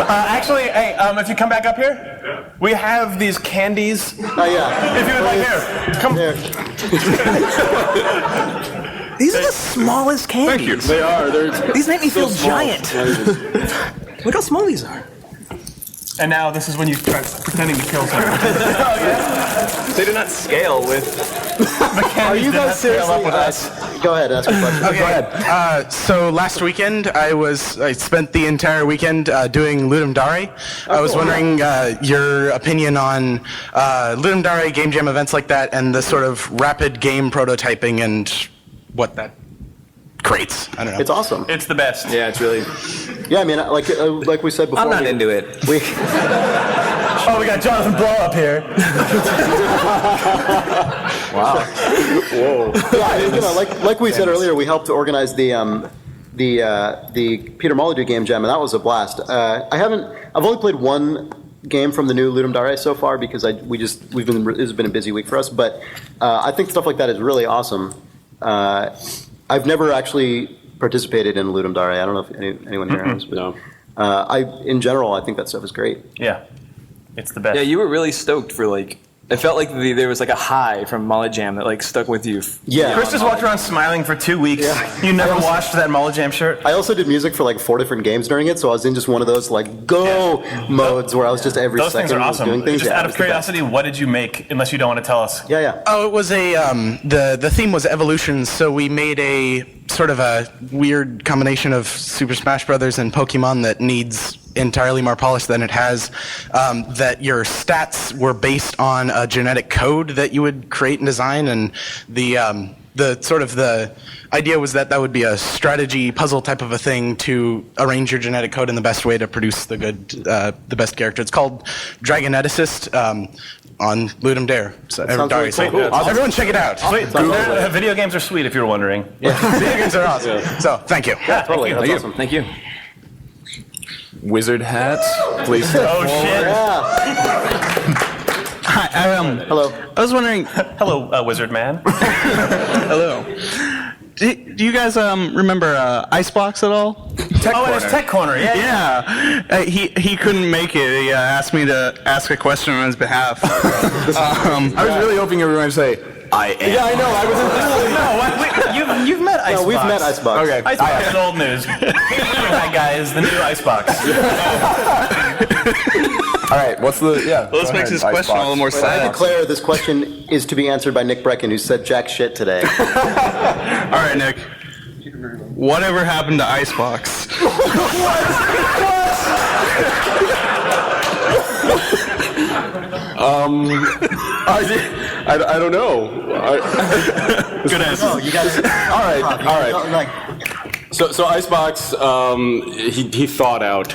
Actually, hey, if you come back up here, we have these candies. Oh yeah. If you would like, here, come. These are the smallest candies. Thank you. They are. These make me feel giant. Look how small these are. And now this is when you start pretending to kill someone. They do not scale with. Are you guys seriously? Go ahead, ask your question. Okay. Go ahead. So last weekend, I spent the entire weekend doing Ludum Dare. I was wondering your opinion on Ludum Dare game jam events like that, and the sort of rapid game prototyping and what that creates. I don't know. It's awesome. It's the best. Yeah, it's really. Yeah, I mean, like we said before. I'm not into it. We got Jonathan Blow up here. Wow. Whoa. Yeah, like we said earlier, we helped to organize the Peter Molyneux game jam, and that was a blast. I've only played one game from the new Ludum Dare so far because this has been a busy week for us. But I think stuff like that is really awesome. I've never actually participated in Ludum Dare. I don't know if anyone here has. But, In general, I think that stuff is great. Yeah, it's the best. Yeah, you were really stoked for like. It felt like there was like a high from Mullet Jam that like stuck with you. Yeah. Chris just walked around smiling for 2 weeks. Yeah. You never washed that Mullet Jam shirt. I also did music for like 4 different games during it, so I was in just one of those like go modes where I was just every Those second things are awesome. doing things. Just Yeah, out of curiosity, what did you make? Unless you don't want to tell us. Yeah. Oh, it was a the theme was evolution, so we made a sort of a weird combination of Super Smash Brothers and Pokemon that needs entirely more polish than it has. That your stats were based on a genetic code that you would create and design, and the idea was that would be a strategy puzzle type of a thing to arrange your genetic code in the best way to produce the best character. It's called Dragoneticist on Ludum Dare. So really cool. Everyone check it out. Sweet. Video games are sweet if you're wondering. Video games are awesome. So thank you. Yeah, totally. That's awesome. Thank you. Wizard hats, please. Oh shit! Hi, Hello. I was wondering. Hello, Wizard Man. Hello. Do you guys remember Icebox at all? There's Tech Corner. Yeah. He couldn't make it. He asked me to ask a question on his behalf. I was really hoping everyone would say, I am. Yeah, I know. I was in You've met Icebox. No, we've met Icebox. Okay. Icebox is old news. That guy is the new Icebox. All right, what's the, Let's make this question a little more I sad. declare this question is to be answered by Nick Brecken, who said jack shit today. All right, Nick. Whatever happened to Icebox? I don't know. Good answer. Oh, you guys. All right. So Icebox, he thawed out.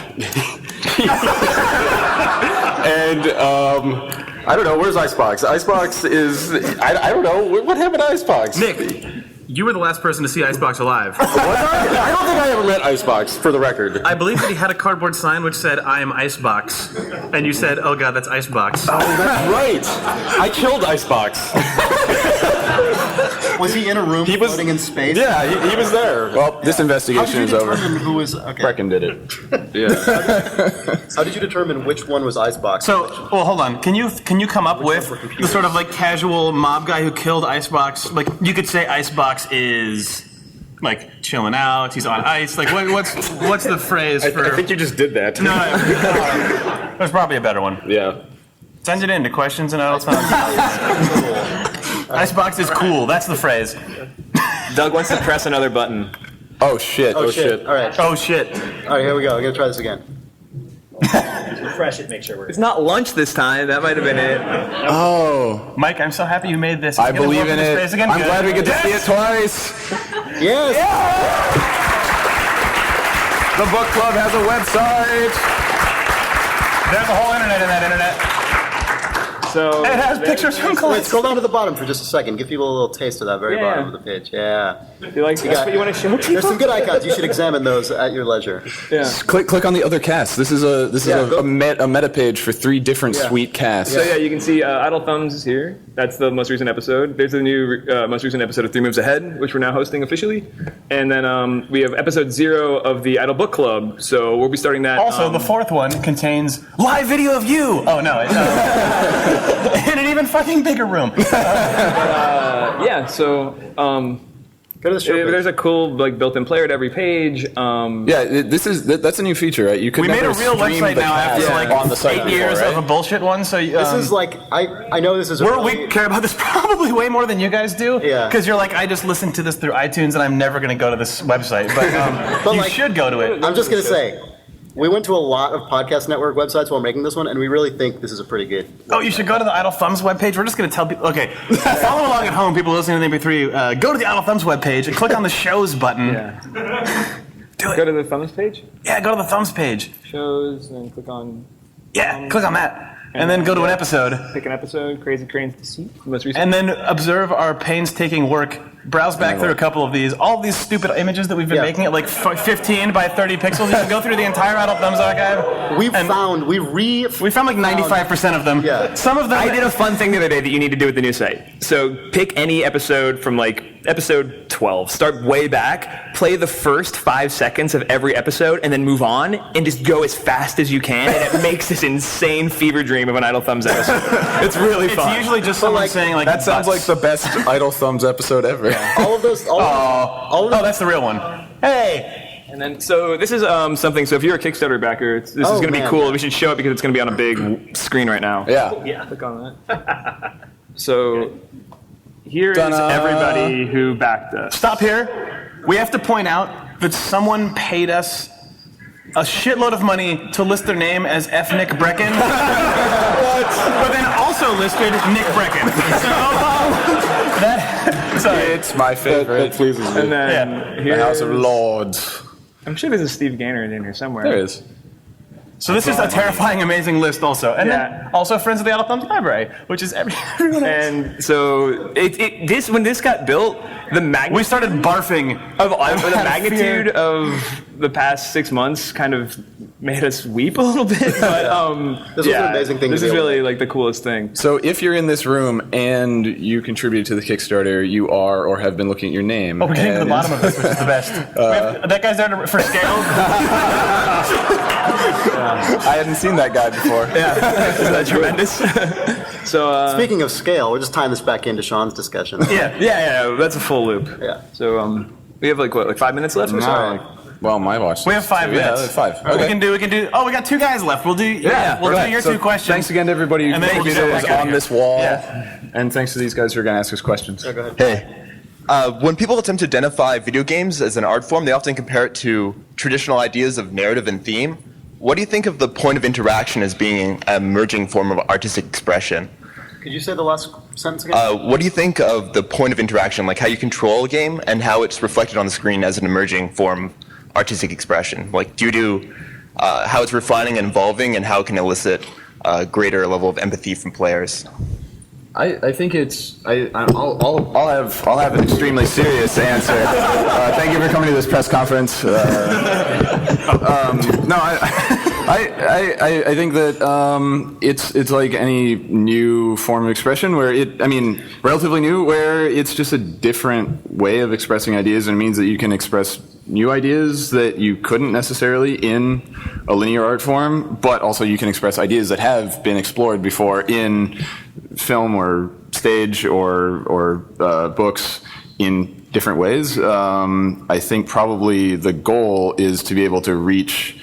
And I don't know, where's Icebox? Icebox is, I don't know, what happened to Icebox? Nick, you were the last person to see Icebox alive. Was I don't think I ever met Icebox, for the record. I believe that he had a cardboard sign which said, "I am Icebox," and you said, "Oh God, that's Icebox." Oh, that's right. I killed Icebox. Was he in a room floating in space? Yeah, he was there. Well, this investigation is over. How did you determine who was... Okay. Brecken did it. Yeah. How did you determine which one was Icebox? So, well, hold on. Can you come up with the sort of like casual mob guy who killed Icebox? Like, you could say Icebox is like chilling out. He's on ice. Like, what's the phrase for? I think you just did that. No, there's probably a better one. Yeah. Send it in to questions and I'll Icebox is cool. That's the phrase. Doug wants to press another button. Oh shit. Oh shit. All right. Oh shit. All right, here we go. I'm gonna try this again. Refresh it, make sure we're... It's not lunch this time. That might have been it. Oh. Mike, I'm so happy you made this. I believe in it. Again? I'm Good. glad we get to see it twice. Yes. The book club has a website. There's a whole internet in that internet. So it has pictures from Wait, clients. scroll down to the bottom for just a second. Give people a little taste of that very bottom of the page. Yeah. You like that's what you want to show people? There's some good icons. You should examine those at your leisure. Yeah. Just click on the other casts. This is a meta page for 3 different sweet casts. So yeah, you can see Idle Thumbs is here. That's the most recent episode. There's the new most recent episode of 3 Moves Ahead, which we're now hosting officially. And then we have episode 0 of the Idle Book Club. So we'll be starting that. Also, the 4th one contains live video of you. Oh no, in an even fucking bigger room. Yeah. So. Go to the show page. There's a cool like built-in player at every page. Yeah, that's a new feature, right? You can We made a real website now after like on the site 8 years before, right? of a bullshit one. So This is like I know this is. we care about this probably way more than you guys do. Yeah. Because you're like, I just listened to this through iTunes and I'm never going to go to this website. But you should go to it. I'm just gonna say. We went to a lot of podcast network websites while making this one, and we really think this is a pretty good. Oh, you should go to the Idle Thumbs webpage. We're just going to tell people. Okay, follow along at home. People listening to the MP3, go to the Idle Thumbs webpage and click on the shows button. Yeah. Do it. Go to the Thumbs page. Yeah, go to the Thumbs page. Shows, and then click on. Yeah, click on that, and then go to an episode. Pick an episode. Crazy Crane's Deceit. The most recent. And then observe our painstaking work. Browse back through a couple of these. All of these stupid images that we've been making at like 15 by 30 pixels. You can go through the entire Idle Thumbs archive. We found like 95% of them. Yeah. Some of them. I did a fun thing the other day that you need to do with the new site. So pick any episode from like episode 12. Start way back, play the first 5 seconds of every episode, and then move on, and just go as fast as you can, and it makes this insane fever dream of an Idle Thumbs episode. It's really fun. It's usually just someone saying like, that sounds like the best Idle Thumbs episode ever. All of those. Oh, that's the real one. Hey. And then, so this is something. So if you're a Kickstarter backer, this is going to be cool. We should show it because it's going to be on a big screen right now. Yeah. Click on that. So here is everybody who backed us. Stop here. We have to point out that someone paid us a shitload of money to list their name as F. Nick Brecken. But then also listed Nick Brecken. It's my favorite. That pleases me. And then The House of Lords. I'm sure there's a Steve Gaynor in here somewhere. There is. So this is a terrifying, amazing list also. And then also Friends of the Idle Thumbs Library, which is everyone else. And so when this got built, the magnitude... We started barfing. The magnitude of the past 6 months kind of made us weep a little bit. But this was an amazing thing. This is really like the coolest thing. So if you're in this room and you contribute to the Kickstarter, you are or have been looking at your name. Oh, we're getting to the bottom of this, which is the best. That guy's there for scale. I hadn't seen that guy before. Yeah, isn't that tremendous? So speaking of scale, we're just tying this back into Sean's discussion. Yeah, that's a full loop. Yeah. So we have like 5 minutes left or so? Well, my watch. We have 5 minutes. Yeah, 5. Okay. We can do. Oh, we got 2 guys left. We'll do your 2 questions. Thanks again to everybody who And then we'll was get on this wall. Yeah. And thanks to these guys who are going to ask us questions. Go ahead. Hey. When people attempt to identify video games as an art form, they often compare it to traditional ideas of narrative and theme. What do you think of the point of interaction as being an emerging form of artistic expression? Could you say the last sentence again? What do you think of the point of interaction, like how you control a game and how it's reflected on the screen as an emerging form of artistic expression? Like, how it's refining and evolving, and how it can elicit a greater level of empathy from players? I think it's. I'll have an extremely serious answer. Thank you for coming to this press conference. I think that it's like any new form of expression where relatively new, where it's just a different way of expressing ideas, and it means that you can express new ideas that you couldn't necessarily in a linear art form, but also you can express ideas that have been explored before in film or stage or books in different ways. I think probably the goal is to be able to reach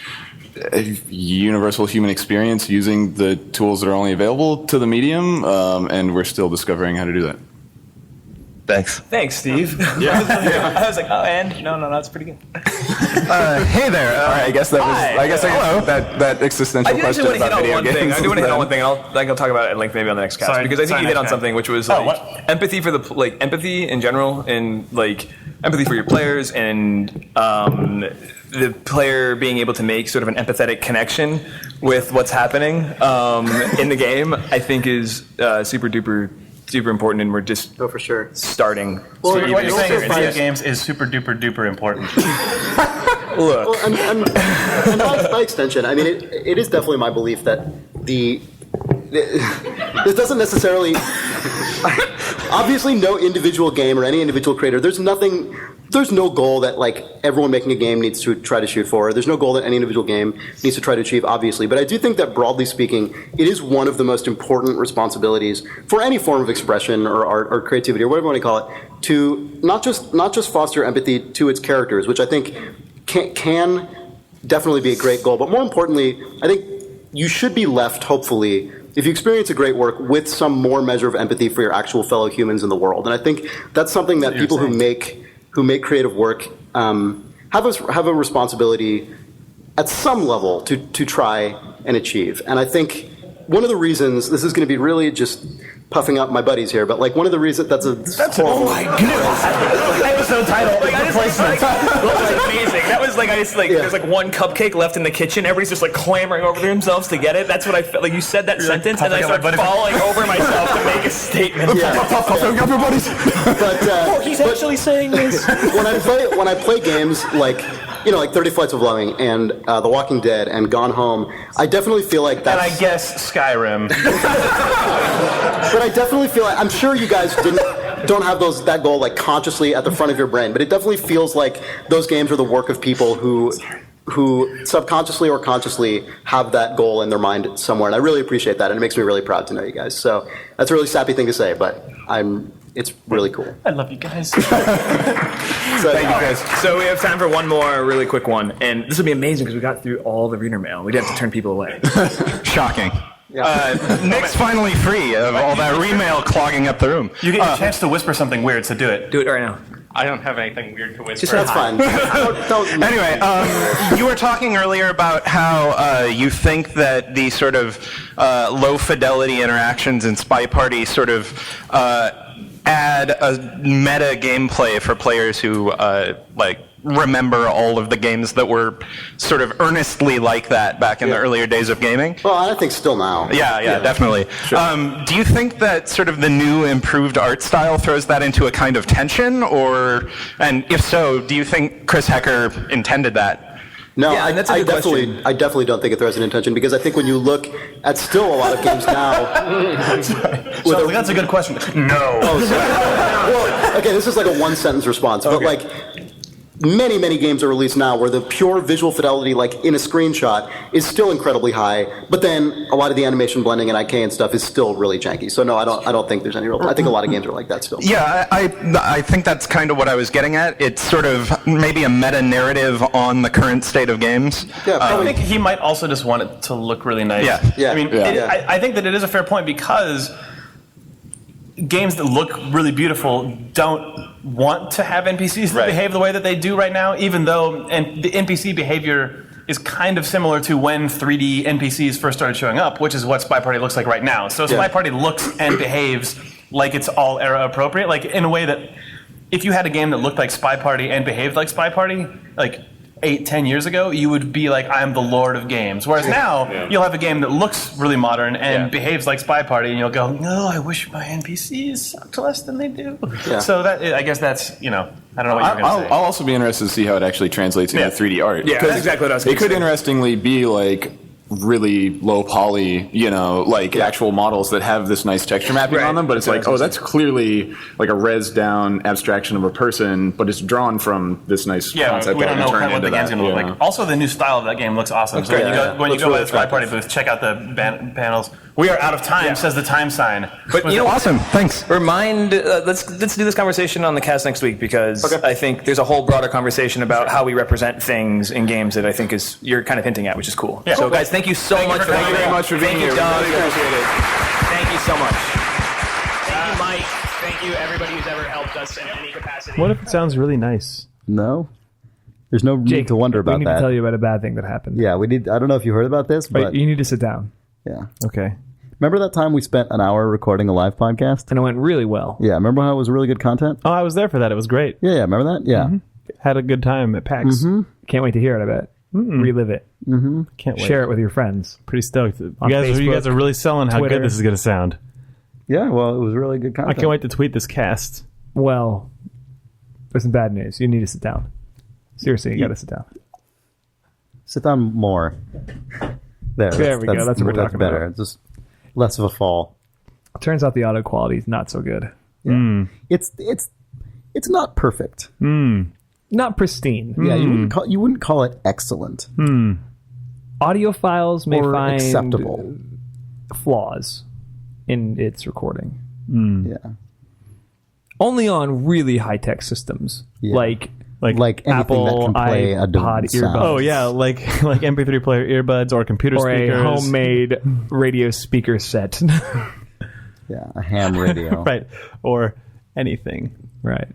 a universal human experience using the tools that are only available to the medium, and we're still discovering how to do that. Thanks, Steve. I was like, no, that's pretty good. Hey there. All right, I guess that existential question about video games. I do want to hit on one thing, and I'll talk about it at length maybe on the next cast, because I think you hit on something which was empathy for empathy in general, and like empathy for your players, and the player being able to make sort of an empathetic connection with what's happening in the game. I think is super important, and we're just for sure starting. Well, what you're saying is video games is super duper important. Look, well, and by extension, I mean it is definitely my belief that this doesn't necessarily. Obviously, no individual game or any individual creator. There's no goal that like everyone making a game needs to try to shoot for. There's no goal that any individual game needs to try to achieve, obviously. But I do think that broadly speaking, it is one of the most important responsibilities for any form of expression or art or creativity or whatever you want to call it, to not just foster empathy to its characters, which I think can definitely be a great goal. But more importantly, I think you should be left, hopefully, if you experience a great work, with some more measure of empathy for your actual fellow humans in the world. And I think that's something that people who make creative work have a responsibility at some level to try and achieve. And I think one of the reasons, this is going to be really just puffing up my buddies here, but like one of the reasons that's oh my goodness, episode title, replacement. That was amazing. That was like there's like one cupcake left in the kitchen. Everybody's just like clamoring over themselves to get it. That's what I felt like. You said that sentence, and I started falling over myself to make a statement. Puffing up your buddies. But he's actually saying this. When I play games like 30 Flights of Loving and The Walking Dead and Gone Home, I definitely feel like that's... And I guess Skyrim. But I definitely feel like... I'm sure you guys didn't... don't have that goal like consciously at the front of your brain, but it definitely feels like those games are the work of people who subconsciously or consciously have that goal in their mind somewhere, and I really appreciate that, and it makes me really proud to know you guys. So that's a really sappy thing to say, but it's really cool. I love you guys. Thank you, guys. So we have time for one more really quick one, and this will be amazing because we got through all the reader mail. We didn't have to turn people away. Shocking. Nick's finally free of all that remail clogging up the room. You get a chance to whisper something weird, so do it. Do it right now. I don't have anything weird to whisper. That's fine. Anyway, you were talking earlier about how you think that the sort of low fidelity interactions in Spy Party sort of add a meta gameplay for players who remember all of the games that were sort of earnestly like that back in the earlier days of gaming. Well, I think still now. Yeah, definitely. Sure. Do you think that sort of the new improved art style throws that into a kind of tension, and if so, do you think Chris Hecker intended that? No, Yeah, that's a good question. I definitely don't think it throws an intention, because I think when you look at still a lot of games now. That's a good question. No. Well, okay, this is like a one-sentence response, but like many games are released now where the pure visual fidelity, like in a screenshot, is still incredibly high, but then a lot of the animation blending and IK and stuff is still really janky. So no, I don't think there's any real. I think a lot of games are like that still. Yeah, I think that's kind of what I was getting at. It's sort of maybe a meta narrative on the current state of games. Yeah, I think he might also just want it to look really nice. Yeah. I mean, I think that it is a fair point, because games that look really beautiful don't want to have NPCs that behave the way that they do right now, even though the NPC behavior is kind of similar to when 3D NPCs first started showing up, which is what Spy Party looks like right now. So Spy Party looks and behaves like it's all era appropriate, like in a way that if you had a game that looked like Spy Party and behaved like Spy Party, like 8-10 years ago, you would be like, I'm the lord of games. Whereas now, you'll have a game that looks really modern and behaves like Spy Party, and you'll go, no, I wish my NPCs sucked less than they do. Yeah. So I guess that's, I don't know what you're going to say. I'll also be interested to see how it actually translates into 3D art. Yeah, that's exactly what I was going to say. It could interestingly be like really low poly, actual models that have this nice texture mapping on them, but it's like, that's clearly like a res down abstraction of a person, but it's drawn from this nice concept. We don't know what the game's going to look like. Also, the new style of that game looks awesome. So when you go by the Spy Party booth, check out the panels. We are out of time, says the time sign. But awesome, thanks. Let's do this conversation on the cast next week, because I think there's a whole broader conversation about how we represent things in games that I think you're kind of hinting at, which is cool. Yeah. So guys, thank you so much for Thank you very much for being here. Doug. Really appreciate it. Thank you so much. Thank you, Mike. Thank you, everybody who's ever helped us in any capacity. What if it sounds really nice? No. There's no need to wonder about that. We need to tell you about a bad thing that happened. Yeah, we need. I don't know if you heard about this, but you need to sit down. Yeah. Okay. Remember that time we spent an hour recording a live podcast? And it went really well. Yeah, remember how it was really good content? Oh, I was there for that. It was great. Yeah, remember that? Yeah. Mm-hmm. Had a good time at PAX. Can't wait to hear it, I bet. Relive it. Can't wait. Share it with your friends. Pretty stoked. You guys are really selling how Twitter. good this is going to sound. Yeah, well, it was really good content. I can't wait to tweet this cast. Well, there's some bad news. You need to sit down. Seriously, you got to sit down. Sit down more. There we go. That's what we're talking better. about. Just less of a fall. Turns out the audio quality is not so good. Yeah. It's not perfect. Not pristine. Yeah, you wouldn't call it excellent. Audiophiles may find acceptable flaws in its recording. Yeah. Only on really high-tech systems. Yeah. Like anything Apple, that can play a iPod earbuds. Oh yeah, like MP3 player earbuds or computer speakers. Or a homemade radio speaker set. Yeah, a ham radio. Right. Or anything. Right.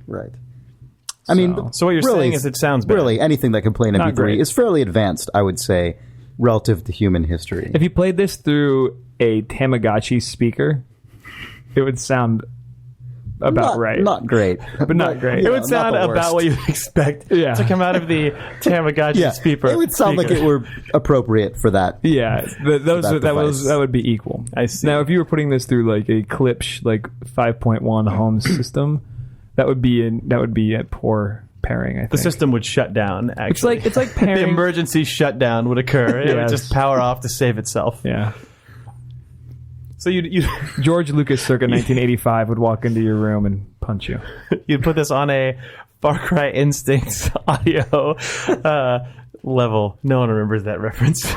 I mean, so what you're saying is it sounds bad. Really, anything that can play an MP3 is fairly advanced, I would say, relative to human history. If you played this through a Tamagotchi speaker, it would sound about right. Not great. But not great. It would sound about what you expect to come out of the Tamagotchi speaker. It would sound like it were appropriate for that. Yeah, that would be equal. I see. Now, if you were putting this through like a Klipsch 5.1 home system, that would be a poor pairing. I think the system would shut down. Actually, it's like pairing. The emergency shutdown would occur. It would just power off to save itself. Yeah. So you George Lucas, circa 1985, would walk into your room and punch you. You'd put this on a Far Cry Instincts audio level. No one remembers that reference.